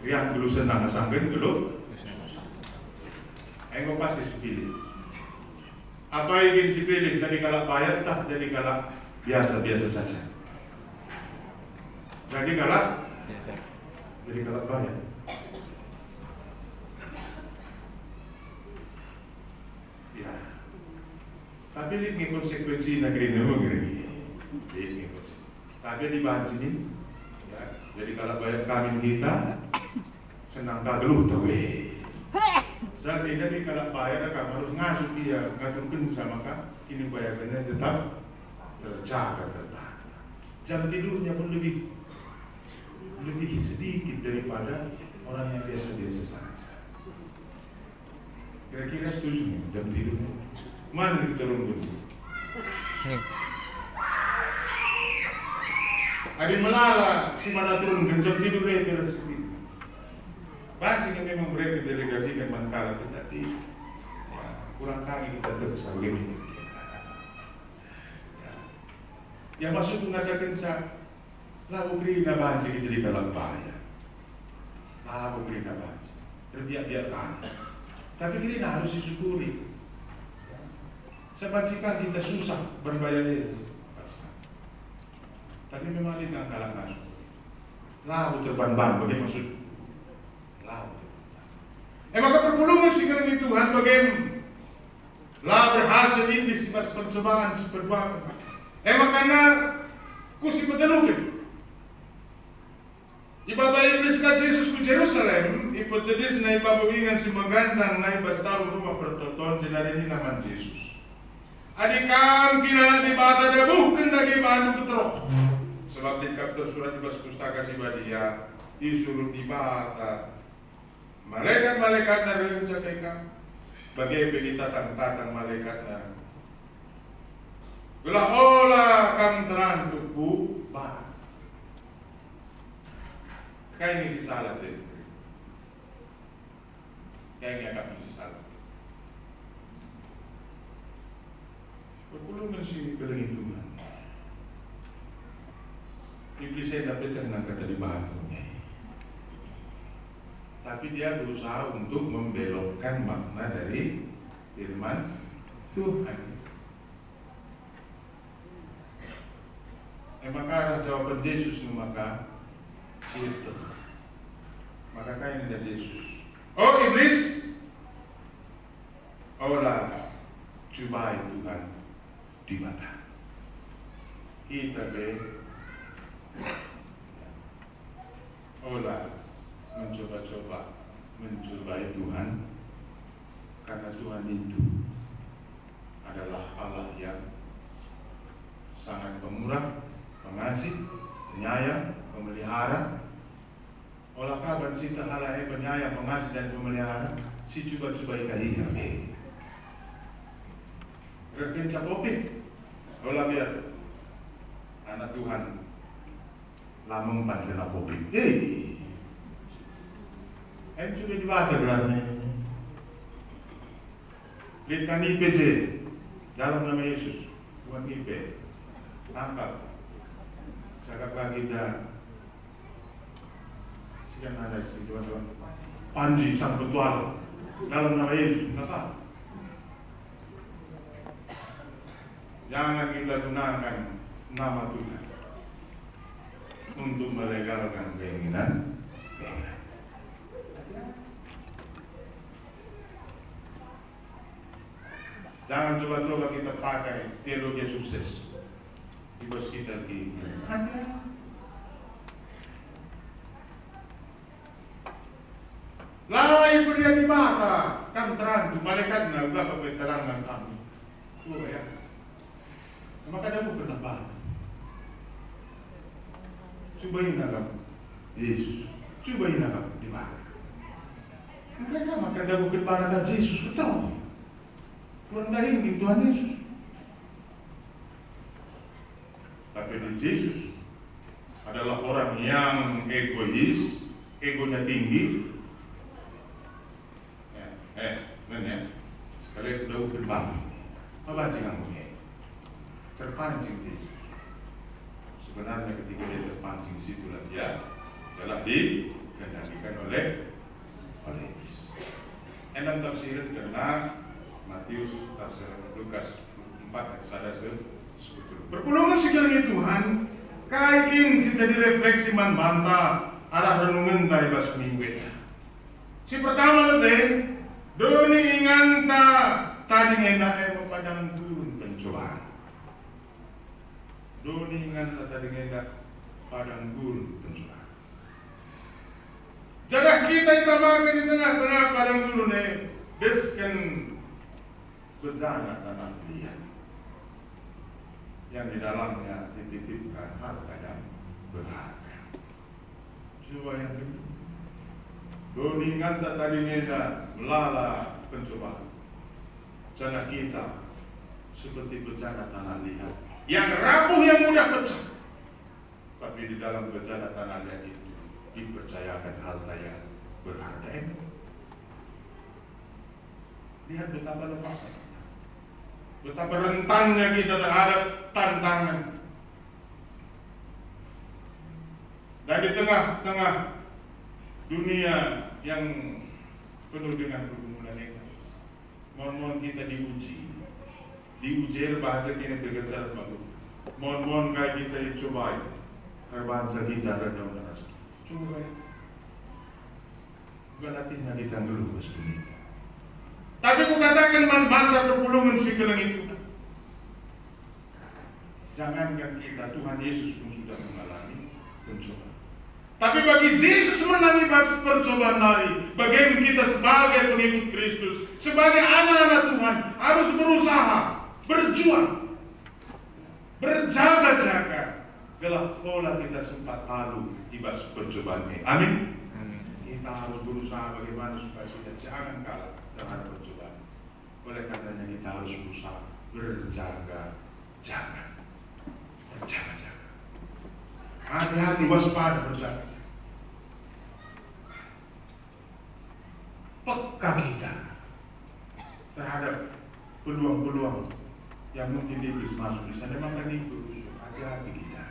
Yang geluk senang, sampai geluk. Engkau pasti sepilih. Apa yang ingin dipilih? Jadi kalau bayar, tak jadi kalau biasa-biasa saja. Jadi kalau bayar. Tapi ini konsekuensi negeri ini, tapi di bahan sini, ya, jadi kalau bayar kami kita, senang kageluh tahu. Saat ini kalau bayar kamu harus ngasuh dia, ngaturkan sama kak, ini bayarannya tetap terjaga tetap. Jam tidurnya pun lebih sedikit daripada orang yang biasa-biasa saja. Kira-kira setuju nih jam tidurnya? Mana kita turun? Ada melala si mana turun jam tidur dia sedikit. Pasti yang memang mereka delegasikan mantala tetapi kurang kali kita terus begini. Yang maksud mengatakan saya lalu beri nabahan sih jadi dalam bahaya. Lalu beri nabahan, terbiak-biarkan. Tapi kita harus disyukuri. Sebab jika kita susah berbayar itu, tapi memang ini angkalan masuk. Lalu terban-ban, bagaimana maksud? Lalu. Maka perpulungan si kelengit Tuhan bagaimana? Lah berhasil ini si pas percobaan seperti karena kusi petelukin. Ibadah Inggris ka Jesus ku Jerusalem, ipotedis na ibabawingan si magandang na ibastaro rumah pertoton sinari ni naman Jesus. Adikam kinala di bata dia bukan lagi bantu keterok. Sebab di kapten surat di pustaka si Badia disuruh di bata. Malaikat-malaikat na rin sa kekam. Bagi begitatang-tatang malaikat na. Gula ola kam terang tuku ba. Kaya ni si salat din. Kaya ni agak si salat. Perpulungan si kelengit Tuhan. Iblis saya dapat yang kata di bahagiannya. Tapi dia berusaha untuk membelokkan makna dari firman Tuhan. Maka jawaban Yesus maka situ. Maka kain dari Yesus. Oh iblis, olah coba Tuhan di mata. Kita olah mencoba-coba mencobai Tuhan karena Tuhan itu adalah Allah yang sangat pemurah, pengasih, pencipta halayak, penyayang, pengasih dan pemelihara, si coba-coba ikan iya. Rekin capopin, olah biar anak Tuhan lamung pan kena popin. Sudah dibaca gelarnya. Lihat kan IPJ dalam nama Yesus, bukan IP. Angkat. Sekali lagi dah. Sekian ada sih teman-teman. Panji sang petualang dalam nama Yesus, kenapa? Jangan kita gunakan nama Tuhan untuk melegalkan keinginan. Jangan coba-coba kita pakai teologi sukses di bos kita di Lai berian di mata, kan terang, malaikat na uga pagpetarangan kami. So ya, maka ada bukan apa. Cobain agam Yesus, cobain agam di mana. Mereka maka ada bukan pada Yesus betul. Kurang dari ini Tuhan Yesus. Tapi di Yesus adalah orang yang egois, egonya tinggi. Sekali itu udah berbang. Apa sih kamu ini? Terpancing Yesus. Sebenarnya ketika dia terpancing di situ dia telah dikendalikan oleh Yesus. Enam tafsiran karena Matius, Lukas 4 ayat 1 Perpulungan sekalian Tuhan, kain si jadi refleksi man banta arah renungan tayo bas minggu. Si pertama lebih doni inganta tadi ngendah padang gurun pencobaan. Doni inganta tadi ngendah padang gurun pencobaan. Jarak kita ditambahkan di tengah-tengah padang gurun deskan berjalan tanah liat yang di dalamnya dititipkan harta yang berharga. Coba yang itu. Doningan tak tadi neda melala pencobaan. Sana kita seperti bencana tanah liat yang rapuh yang mudah pecah. Tapi di dalam bencana tanah liat itu dipercayakan harta yang berharga. Lihat betapa lemahnya. Betapa rentannya kita terhadap tantangan. Dan di tengah-tengah dunia yang penuh dengan pergumulan ini, mohon-mohon kita diuji bahasa kita bergetar bagus. Mohon-mohon kayak kita dicobai, kayak bahasa kita rendah keras. Coba, bukan artinya kita dulu bos dunia. Tapi kukatakan manfaat perpulungan segala itu. Jangankan kita, Tuhan Yesus pun sudah mengalami pencobaan. Tapi bagi Yesus menangani percobaan hari, bagaimana kita sebagai pengikut Kristus, sebagai anak-anak Tuhan harus berusaha, berjuang, berjaga-jaga. Gelap pola kita sempat lalu di bas percobaan ini. Amin. Kita harus berusaha bagaimana supaya kita jangan kalah terhadap percobaan. Oleh karenanya kita harus berusaha berjaga-jaga. Berjaga-jaga. Hati-hati, waspada, berjaga-jaga. Peka kita terhadap peluang-peluang yang mungkin iblis masuk di sana. Maka ini berusuk. Hati-hati kita.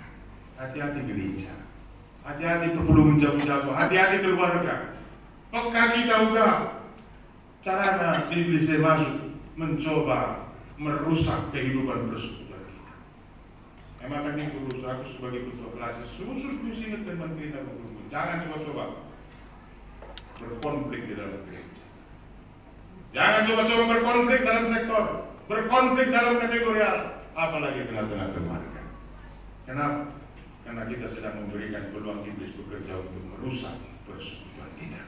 Hati-hati gereja. Hati-hati perpulungan jago-jago. Hati-hati keluarga. Peka kita udah. Caranya iblis masuk mencoba merusak kehidupan persekutuan kita. Emang ini berusaha aku sebagai ketua kelas khusus ingat dan menteri dan gubernur. Jangan coba-coba berkonflik di dalam gereja. Jangan coba-coba berkonflik dalam sektor, berkonflik dalam kategorial, apalagi tengah-tengah keluarga. Kenapa? Karena kita sedang memberikan peluang iblis bekerja untuk merusak persekutuan kita.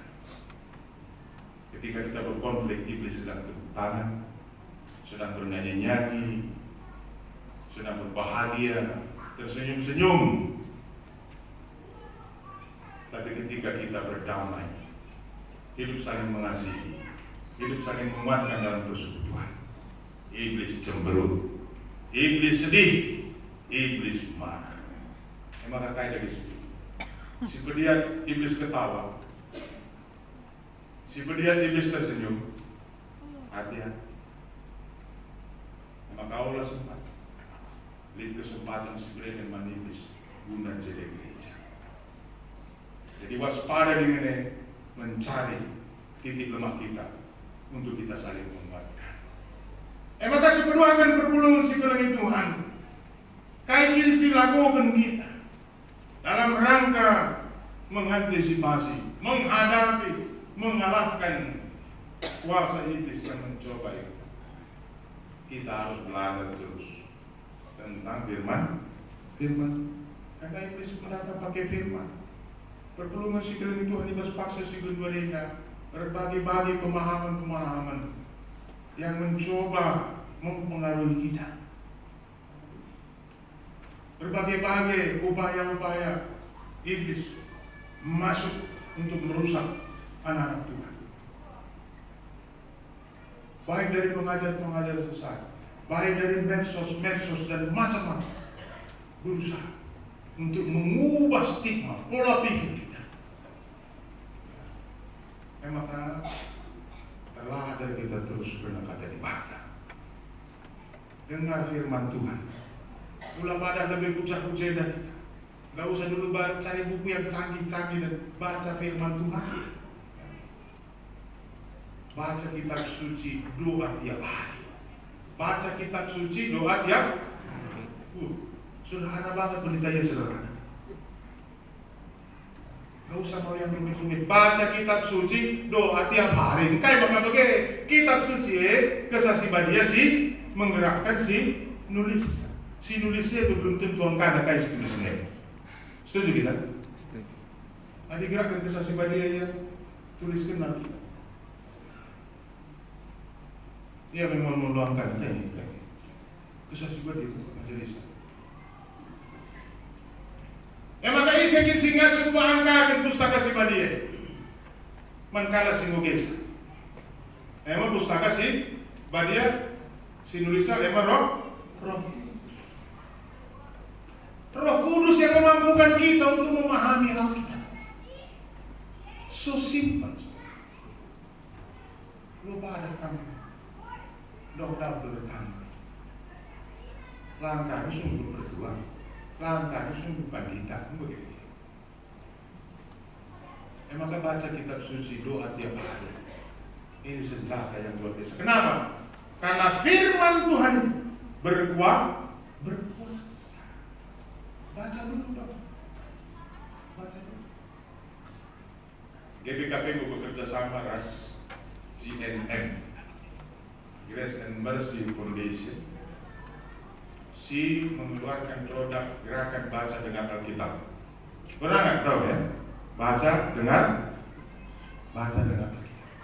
Ketika kita berkonflik, iblis sedang tepuk tangan, sedang bernyanyi-nyanyi, sedang berbahagia, tersenyum-senyum. Tapi ketika kita berdamai, hidup saling mengasihi, hidup saling menguatkan dalam persekutuan. Iblis cemberut, iblis sedih, iblis marah. Maka kayak dari situ. Si pediat iblis ketawa, si pediat iblis tersenyum. Hati-hati. Maka Allah sempat lihat kesempatan si pediat manipis guna jadi gereja. Jadi waspada dengan mencari titik lemah kita untuk kita saling menguatkan. Maka si kedua akan berpulung si kelengit Tuhan. Kain si lakukan kita dalam rangka mengantisipasi, menghadapi, mengalahkan kuasa iblis yang mencoba itu. Kita harus belajar terus tentang firman. Karena iblis mendatang pakai firman. Perpulungan si kelengit Tuhan iblis paksa si kedua mereka berbagi-bagi pemahaman-pemahaman yang mencoba mempengaruhi kita. Berbagai-bagai upaya-upaya iblis masuk untuk merusak anak-anak Tuhan. Baik dari pengajar-pengajar sesat, baik dari medsos dan macam-macam, berusaha untuk mengubah stigma, pola pikir kita. Maka terlajar kita terus berkata dibaca. Dengar firman Tuhan. Mula pada lebih kucah-kucah dari kita. Gak usah dulu cari buku yang canggih-canggih dan baca firman Tuhan. Baca kitab suci, doa tiap hari. Baca kitab suci, doa tiap hari. Sederhana banget, beritanya sederhana. Gak usah mau yang rumit-rumit. Baca kitab suci, doa tiap hari. Kayak bapak begini, kitab suci kesaksi badia sih menggerakkan si nulis. Si nulisnya itu belum tentu angkana kayak si tulisnya. Setuju kita? Setuju. Ada gerakkan kesaksi badia yang tuliskan nanti. Dia memang meluangkan kita. Kesaksi badia itu majelis. Maka isakin singa sumpah angka pustaka si badia. Mankala singogesa. Emang pustaka si badia si nulisnya emang roh. Roh Kudus yang memampukan kita untuk memahami Alkitab. So simple. Lupa ada kamu. Dok bertanggung. Langkahnya sungguh berjuang. Langkahnya sungguh pandita. Begitu. Maka baca kitab suci, doa tiap hari. Ini senjata yang luar biasa. Kenapa? Karena firman Tuhan berkuasa. Baca dulu dong. Baca dulu. GBKP bekerja sama RAS GNM, Grace and Mercy Foundation. Si mengeluarkan produk gerakan baca dengan Alkitab. Pernah nggak tahu ya? Baca dengan Alkitab.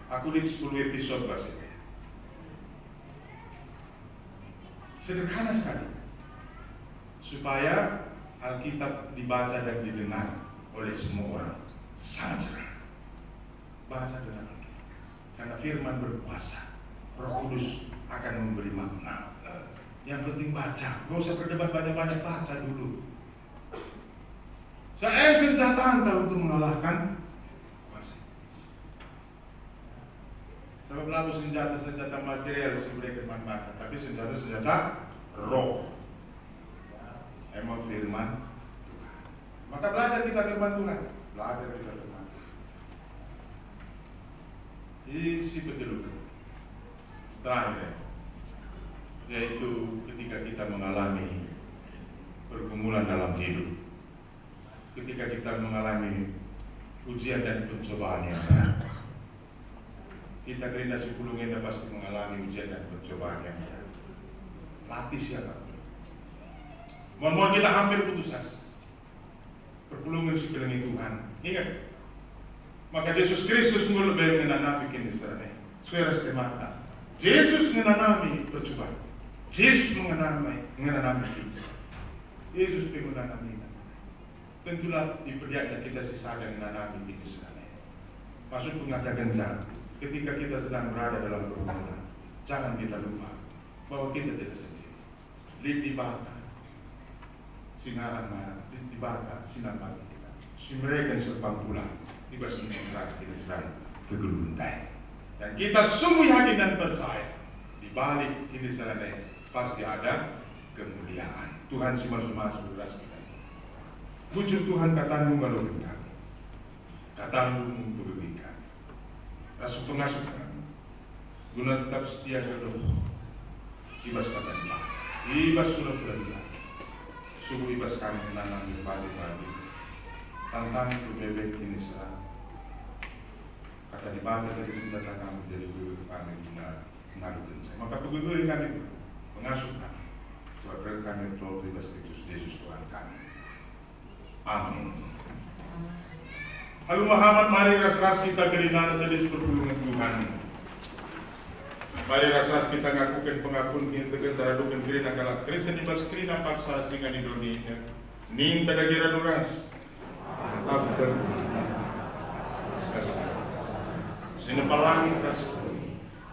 Aku lihat 10 episode bahasa ini. Sederhana sekali. Supaya Alkitab dibaca dan didengar oleh semua orang. Sangat sederhana. Baca dengan Alkitab. Karena firman berkuasa. Roh Kudus akan memberi makna. Yang penting baca. Gak usah berdebat banyak-banyak, baca dulu. Saya senjata Anda untuk mengalahkan kuasa. Sebab lalu senjata material sebenarnya bermanfaat, tapi senjata roh. Emang firman Tuhan. Maka belajar kita firman Tuhan. Belajar kita firman Tuhan. Isi betul. Setelahnya, yaitu ketika kita mengalami pergumulan dalam hidup, ketika kita mengalami ujian dan pencobaan yang berat, kita gerina sepulungnya pasti mengalami ujian dan pencobaan yang berat. Latih siapa? Mohon kita hampir putus asa. Perpulungan sekeliling Tuhan. Ingat, maka Yesus Kristus mulai menanami kini serane. Suara semata. Yesus menanami percobaan. Yesus menanami kita. Yesus menanami kita. Tentulah di perjalanan kita sisa dan menanami kini serane. Maksudku mengatakan ketika kita sedang berada dalam pergumulan, jangan kita lupa bahwa kita tidak sendiri. Lidi bata, singaran mana, lidi bata, sinar mati kita. Mereka serpang pulang, tiba kita kegeluntai. Dan kita sungguh yakin dan percaya di balik ini sana pasti ada kemuliaan. Tuhan si masuk beras kita. Puji Tuhan katamu kalau kita, katamu berberikan. Rasul pengasuh guna tetap setia kepada ibas kata dia, ibas sudah dia. Subuh ibas kami menanam di pagi-pagi. Tantang itu bebek ini serang. Kata di bawah tadi sudah kami jadi guru kami mengadukan saya. Maka guru kami itu pengasuh kami. Sebab kami telah bebas Kristus Yesus Tuhan kami. Amin. Lalu Muhammad, mari ras-ras kita kerina dari pertolongan Tuhan. Mari ras-ras kita ngakukan pengakuan kita antara dukan kerina kalau Kristen ibas kerina paksa singa di dunia. Ning tada gira nuras. Abdan. Sinepalang kasih.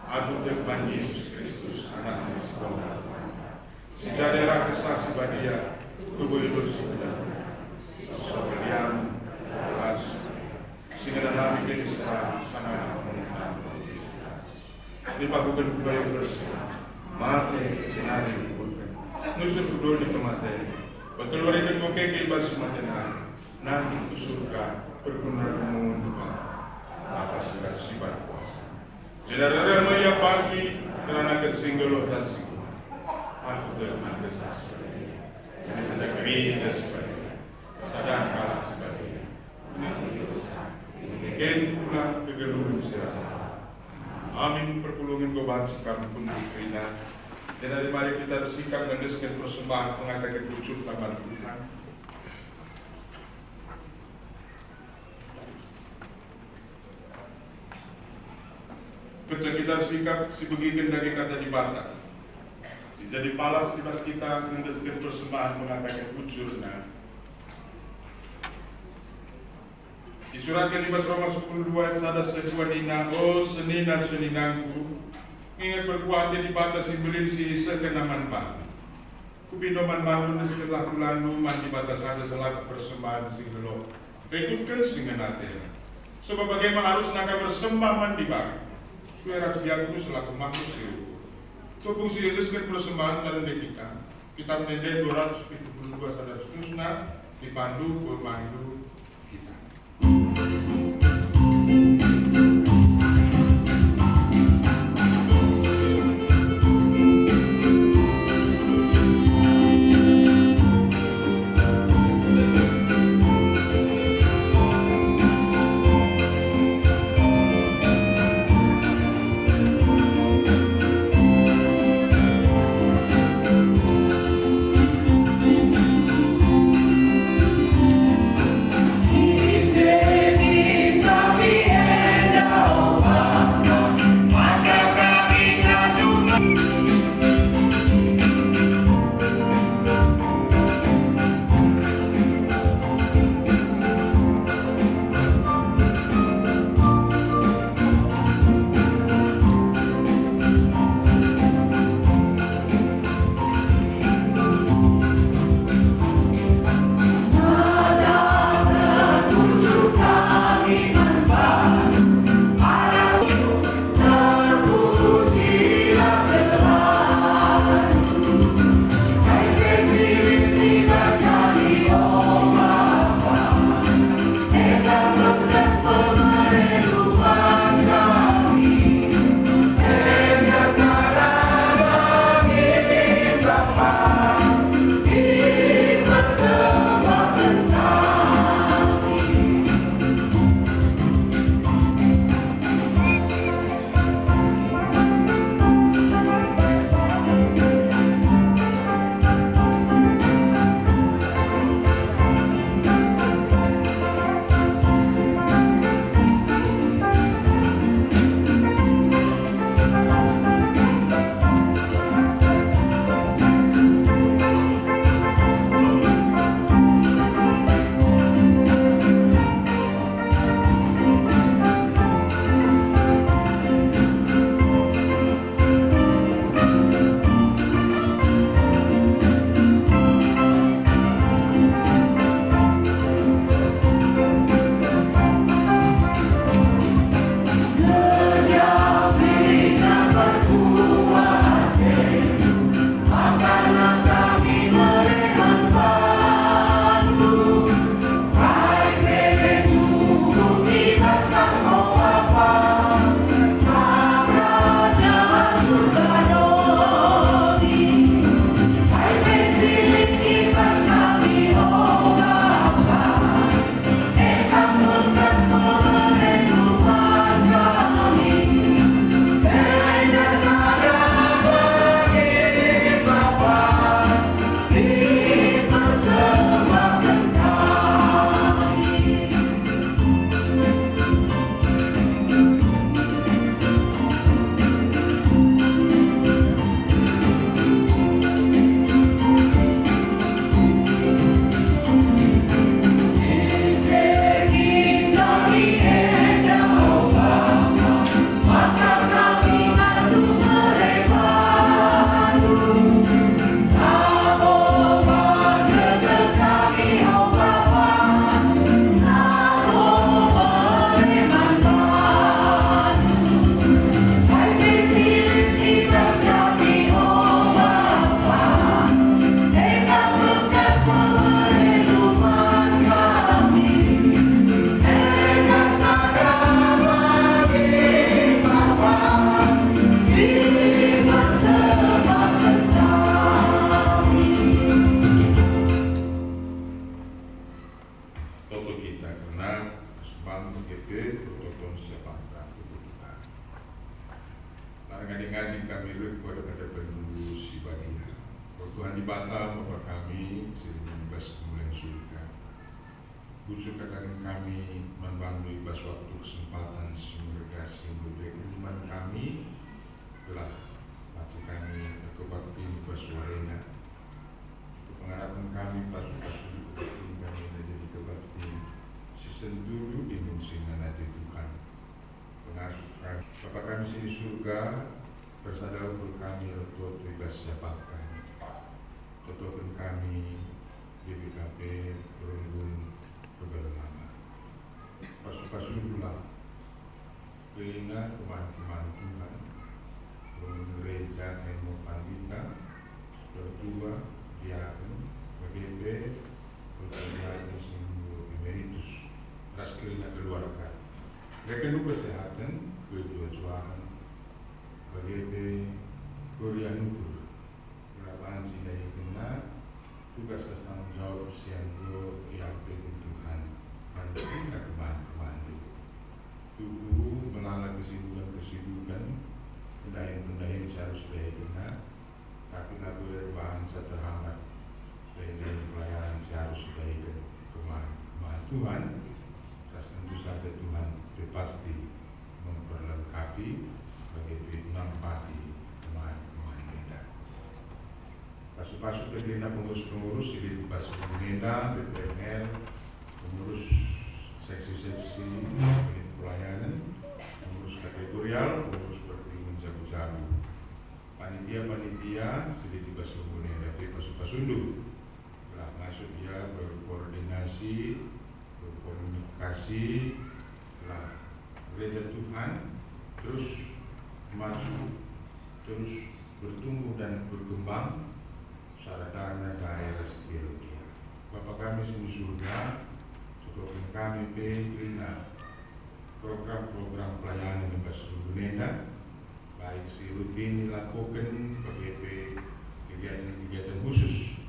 Aku depan Yesus Kristus anak Yesus. Sejadilah kesaksi badia tubuh itu sudah. Sobriam as sehingga dalam ini sana menentang dipakukan kembali bersih mati hari bukan nusuk kedua di kematian betul mereka kokek ibas kematian nanti ke surga berguna mengunduhkan apa sudah sifat kuasa jenara maya pagi kerana kesinggolo rasi aku dengan kesas jadi sedang gereja sebagai sadar kalah sebagai Ken pulang ke gedung serasa. Amin perpulungan goban sikap pun diterima. Dan dari mari kita bersikap mendeskan persembahan mengatakan pucuk taman Tuhan. Kerja kita sikap si begitu dari kata di bata. Jadi palas ibas kita mendeskan persembahan mengatakan pucuknya. Disuratkan di Roma 10:2 sada sebuah dina senina seninangku ingat berkuatnya di batas belin si isa kenaman pak kupindoman bangun setelah lalu man di batas ada selaku persembahan sing belum rekutkan sehingga nanti sebab bagaimana harus naga bersembah man di bak suara sebiakku selaku makhluk siu copung si leskan persembahan dan kita menendai 272 sada seterusnya dipandu pemandu kita. GP protokol sepakta kebutuhan. Ngadi-ngadi kami kepada penduduk si badia. Tuhan di Batam, Bapak kami, sering ibas kemuliaan surga. Busuk akan kami membantu ibas waktu kesempatan sumber kasih memberi iman kami telah mati kami kebaktian ibas warena. Pengharapan kami pasu-pasu kebaktian kami menjadi kebaktian sesenduru dimensi mana di Tuhan. Pengasuh kami, Bapak kami sini surga, bersadar untuk kami waktu ibas siapakah. Tutupan kami BPKP Rundun Keberlama. Pasu-pasu pula Kelina kemana-kemana Tuhan, Rundun Gereja Emo Pandita, Tertua Diaken, PGB, Pertanian Simbol Emeritus, Ras Kelina keluarga. Rekan kesehatan, kejujuan, PGB Korea Nukur. Harapan sindai kena tugas tanggung jawab sianggo yang penting Tuhan mandu nak kemandu tubuh melala kesibukan pendayan seharus daya kena tapi nabi berbahasa terhambat dan pelayanan seharus daya kemandu Tuhan. Tas tentu saja Tuhan itu pasti memperlengkapi bagi nampati pasu-pasu pemerintah pengurus-pengurus di pasu pemerintah, BPNL, pengurus seksi-seksi pelayanan, pengurus kategorial, pengurus berpingun jabu-jabu, panitia sedikit pasu pemerintah, pasu-pasundu telah masuk dia berkoordinasi, berkomunikasi, telah gereja Tuhan terus maju, terus bertumbuh dan berkembang. Saradana daerah spiritual. Bapak kami sini surga, cukupkan kami bina program-program pelayanan di Basurnenda, baik si rutin dilakukan PGP kegiatan khusus,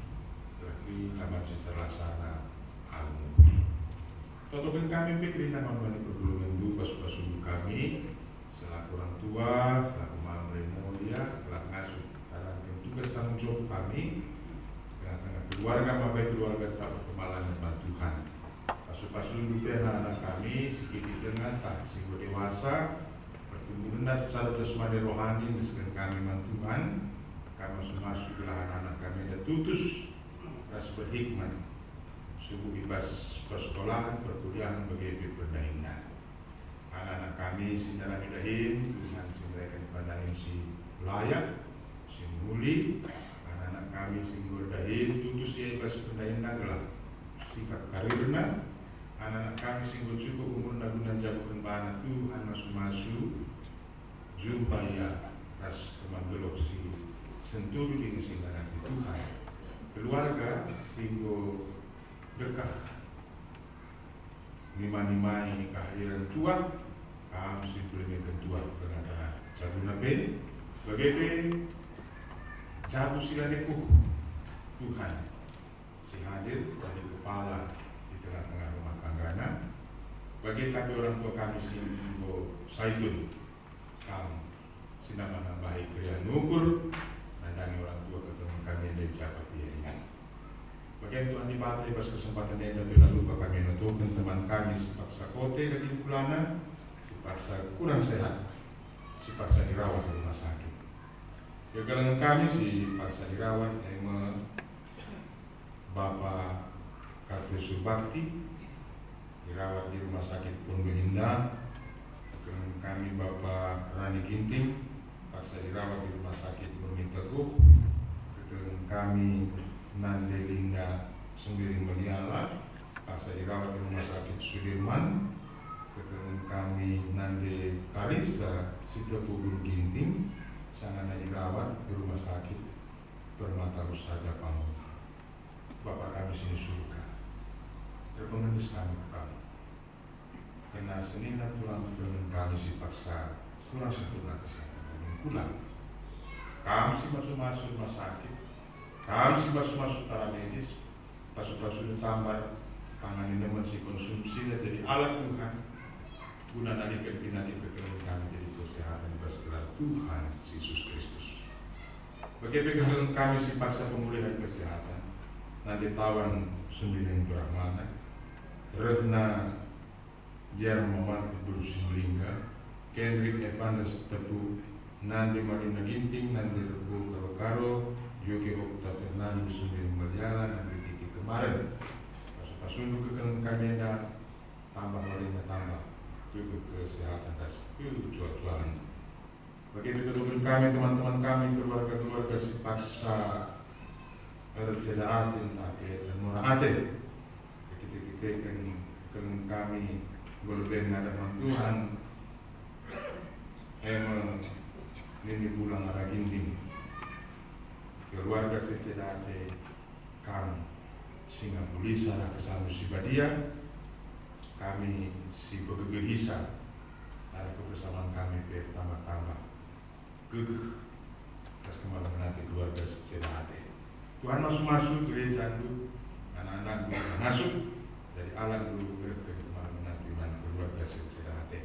lagi kamar terlaksana alumni. Cukupkan kami bina memberi pertolongan dulu pasu-pasu kami, selaku orang tua, selaku mamre mulia, selaku ngasuh. Tugas tanggung jawab kami karena keluarga bapak keluarga tak berkemalan dengan Tuhan. Pasu-pasu dunia anak kami sedikit dengan tak sehingga dewasa bertumbuh rendah secara jasmani rohani dengan kami dengan Tuhan. Kami masuk ke anak kami dan tutus ras berhikmat subuh ibas persekolahan perkuliahan bagi perdahingan. Anak-anak kami sindara bidahin Tuhan memberikan pandangan si layak muli anak-anak kami singgul dahin tutus ya ibas pendayan nagla sikap karirna anak-anak kami singgul cukup umur nagunan jabukan bana Tuhan masu-masu jumpa ya ras teman geloksi sentuh dengan singgah Tuhan keluarga singgul dekah nima-nimai kehadiran tua kami simpulnya ketua dengan cabuna ben bagaimana cabu silaneku Tuhan si hadir dari kepala di tengah-tengah rumah tanggana bagi kami orang tua kami singo saitun kami sinama baik kriya nukur nandangi orang tua ketemu kami dan capat piringan bagian Tuhan dipakai pas kesempatan yang dan lupa kami nuturkan teman kami sipaksa kote dari kulana sipaksa kurang sehat sipaksa dirawat di rumah sakit. Kegalangan kami si paksa dirawat Bapak Kartus Subakti dirawat di rumah sakit Pondok Kegalangan kami Bapak Rani Ginting paksa dirawat di rumah sakit Murni Teguh. Kegalangan kami Nande Linda Sembiring Meliala paksa dirawat di rumah sakit Sudirman. Kegalangan kami Nande Karisa Sitepu Guru Ginting sangat dirawat di rumah sakit Permata Usaha Pamuk. Bapak kami sini surga, terpengenis kami kami. Kena Senin dan tulang dengan kami si paksa kurang sempurna kesehatan dan pulang. Kami si masuk rumah sakit, kami si masuk tara medis, pasu-pasu ditambah tangan ini masih konsumsi jadi alat Tuhan. guna nadikan pinadi pekerjaan kami jadi kesehatan bersegelar Tuhan Yesus Kristus. Bagi pekerjaan kami si paksa pemulihan kesehatan, nanti tawan 9 berahmana, Retna Jar Mamat Dulu Simlingga, Kendrick Evanes Tepu, Nandi Marina Ginting, Nandi Rebu Karo-Karo, Yogi Okta Fernando Sumir Malyala, Nandi Diki kemarin. Pasundu kekenan kami ada tambah Marina tambah, juga kesehatan dan jual-jualan. Bagi betul kami, teman-teman kami, keluarga-keluarga si paksa Erjedaatin Ate, Murah Ate. Kita kekenan kami, golben ada Tuhan, ini pulang arah Ginting, keluarga Erjedate kami singa pulisa na kasama si Badia, kami si Bagagihisa, ada kebersamaan kami pertama-tama gugah atas kemalangan nanti keluarga Erjedate. Tuhan masuk gereja itu, anak-anak dulu masuk dari alam dulu ke kemalangan nanti keluarga Erjedate.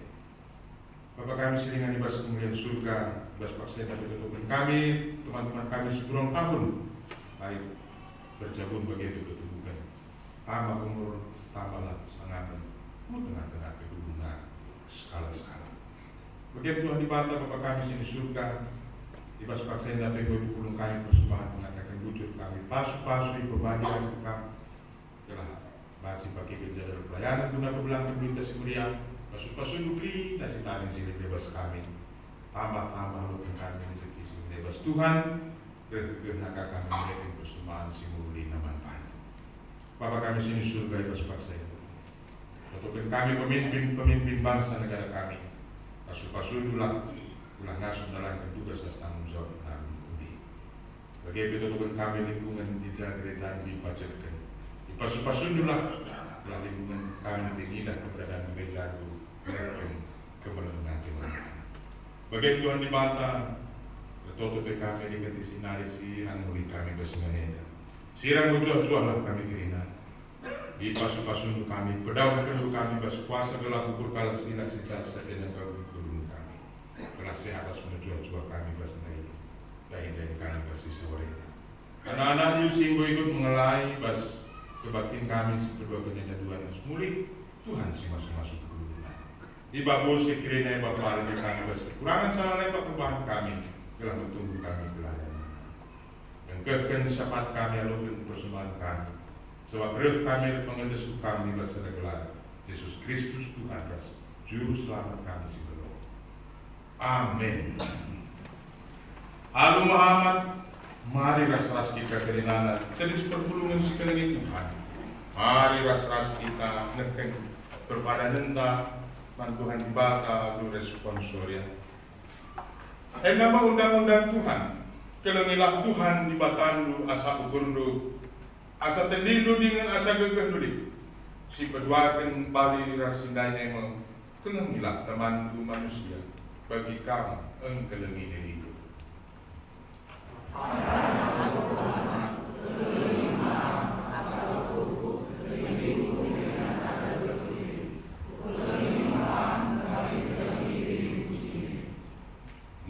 Bapak kami seringan ibas kemuliaan surga, ibas paksa tapi tutupin kami, teman-teman kami 10 tahun, baik berjabung bagi itu bukan. Tambah umur, tambahlah sangat tengah-tengah kedudukan skala-skala. Begitu Tuhan dibantah Bapak kami sini surga, ibas paksa tapi 20 kami persembahan mengatakan wujud kami pasu-pasu perbandingan kami telah baca bagi kerja dari pelayanan guna kebelang kebelintas mulia. Pasu-pasu nukri, nasi taring sini bebas kami. Tambah-tambah lukin kami rezeki sini bebas Tuhan. Berkenaka kami melihat persembahan si murli naman-naman. Bapak kami sini surga bebas paksa itu. Tentukan kami pemimpin bangsa negara kami. Pasu-pasu ulah ngasuh dalam tugas dan tanggung jawab kami ini. Bagi tentukan kami lingkungan di gereja dipacarkan. Di pasu-pasu ulah lingkungan kami tinggi dan keberadaan gereja itu. Kebenaran Tuhan. Bagi Tuhan dibantah, betul kami diganti sinari sirang muli kami bersengaja. Sirang ujuh-ujuh kami kerina. Di pasu-pasu kami, pedang kedua kami berkuasa gelap ukur kalah sinak sejak sejenak guru kami. Kelah sehat atas menujuh-ujuh kami bersengaja. Dahin kami bersih sore. Anak-anak Yusimbo ikut mengelai bas kebaktian kami kedua kenyataan muli Tuhan si masuk-masuk. Di babu sekiranya Bapak Ali kami kekurangan salah lepas perubahan kami telah bertunggu kami pelayanan. Dan keken sapat kami alokkan persembahan kami. Sebab berh kami pengendesku kami berserta gelar Yesus Kristus Tuhan das Juru Selamat kami sebelum. Amin. Halo Muhammad, mari ras-ras kita kerinana tenis perpulungan sekalian Tuhan. Mari ras-ras kita neken berpadanenta Tuhan dibata oleh responsornya. Nama undang-undang Tuhan, kelengilah Tuhan dibatandu asa ukurdu, asa tendidu dengan asa gegendu. Si berduakan bali rasindanya emang kelengilah temanku manusia bagi kamu engkelengi diriku.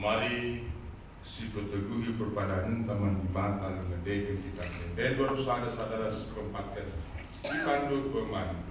Mari si peteguhi perpadanan teman dibantal mendekan kita dan baru saudara-saudara seperempatkan dipandu pemandu.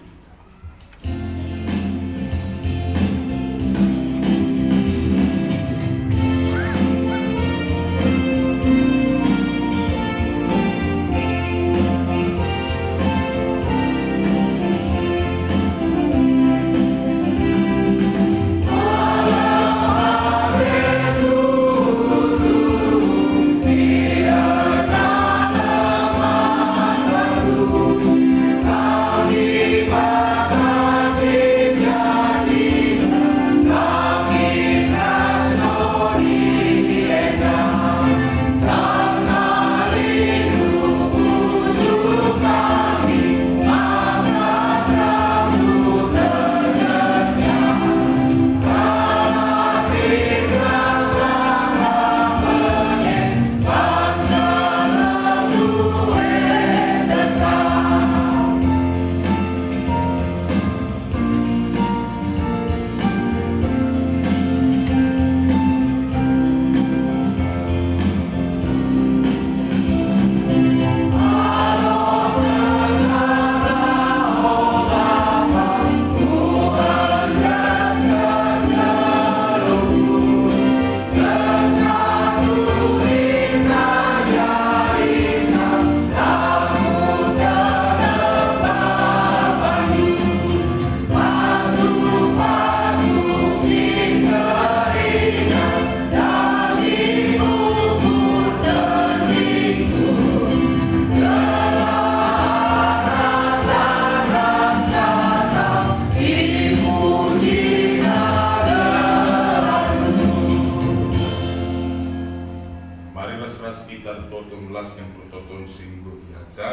Viva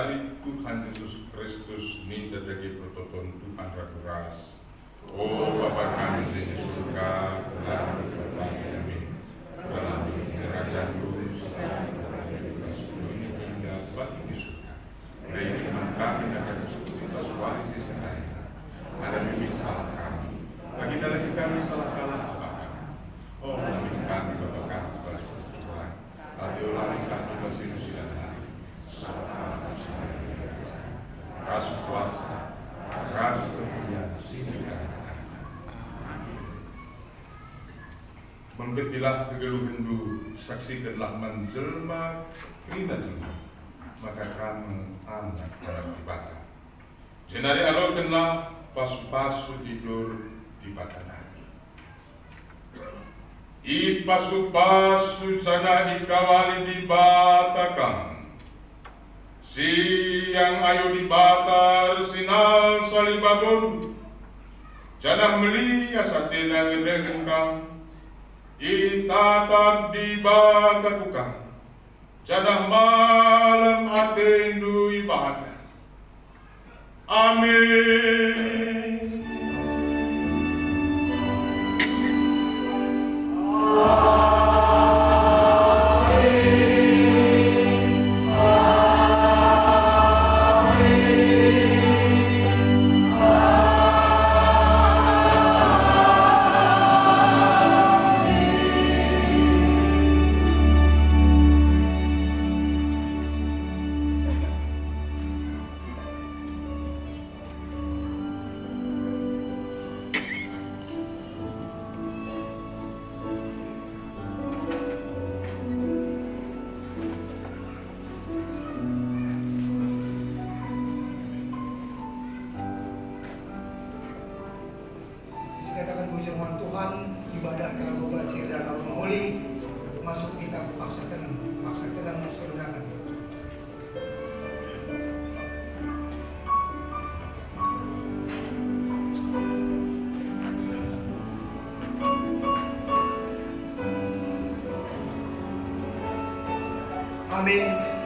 dari Tuhan Yesus Kristus ni dadagi pertoton Tuhan rakuras. Oh Bapa kami di surga, dalam kami, dalam kerajaan-Mu, hingga bagi di surga. Beri iman kami dan kita suari di sana. Ada demi salah kami, bagi dalam kami salah kalah apa? Oh kami Bapa kami pada Tuhan. Tapi ulangi kami masih dan hari. Salah ras kuasa, ras kemuliaan, sini. Membetilah kegeluhan du, saksikanlah menjelma, kerina jelma, maka kamu anak ibadah. Jenari alokanlah pasu-pasu tidur di badan. I pasu-pasu sana ikawali di batakan. Siang ayo di batar sinal salibabon. Janah melia satila ngedengkang. Itatag di batakukan. Janah malam atendu ibadah. Amin. Katakan puji firman Tuhan, ibadah kalau baca dan kalau mengholi masuk kita paksakan masyarakat. Amin.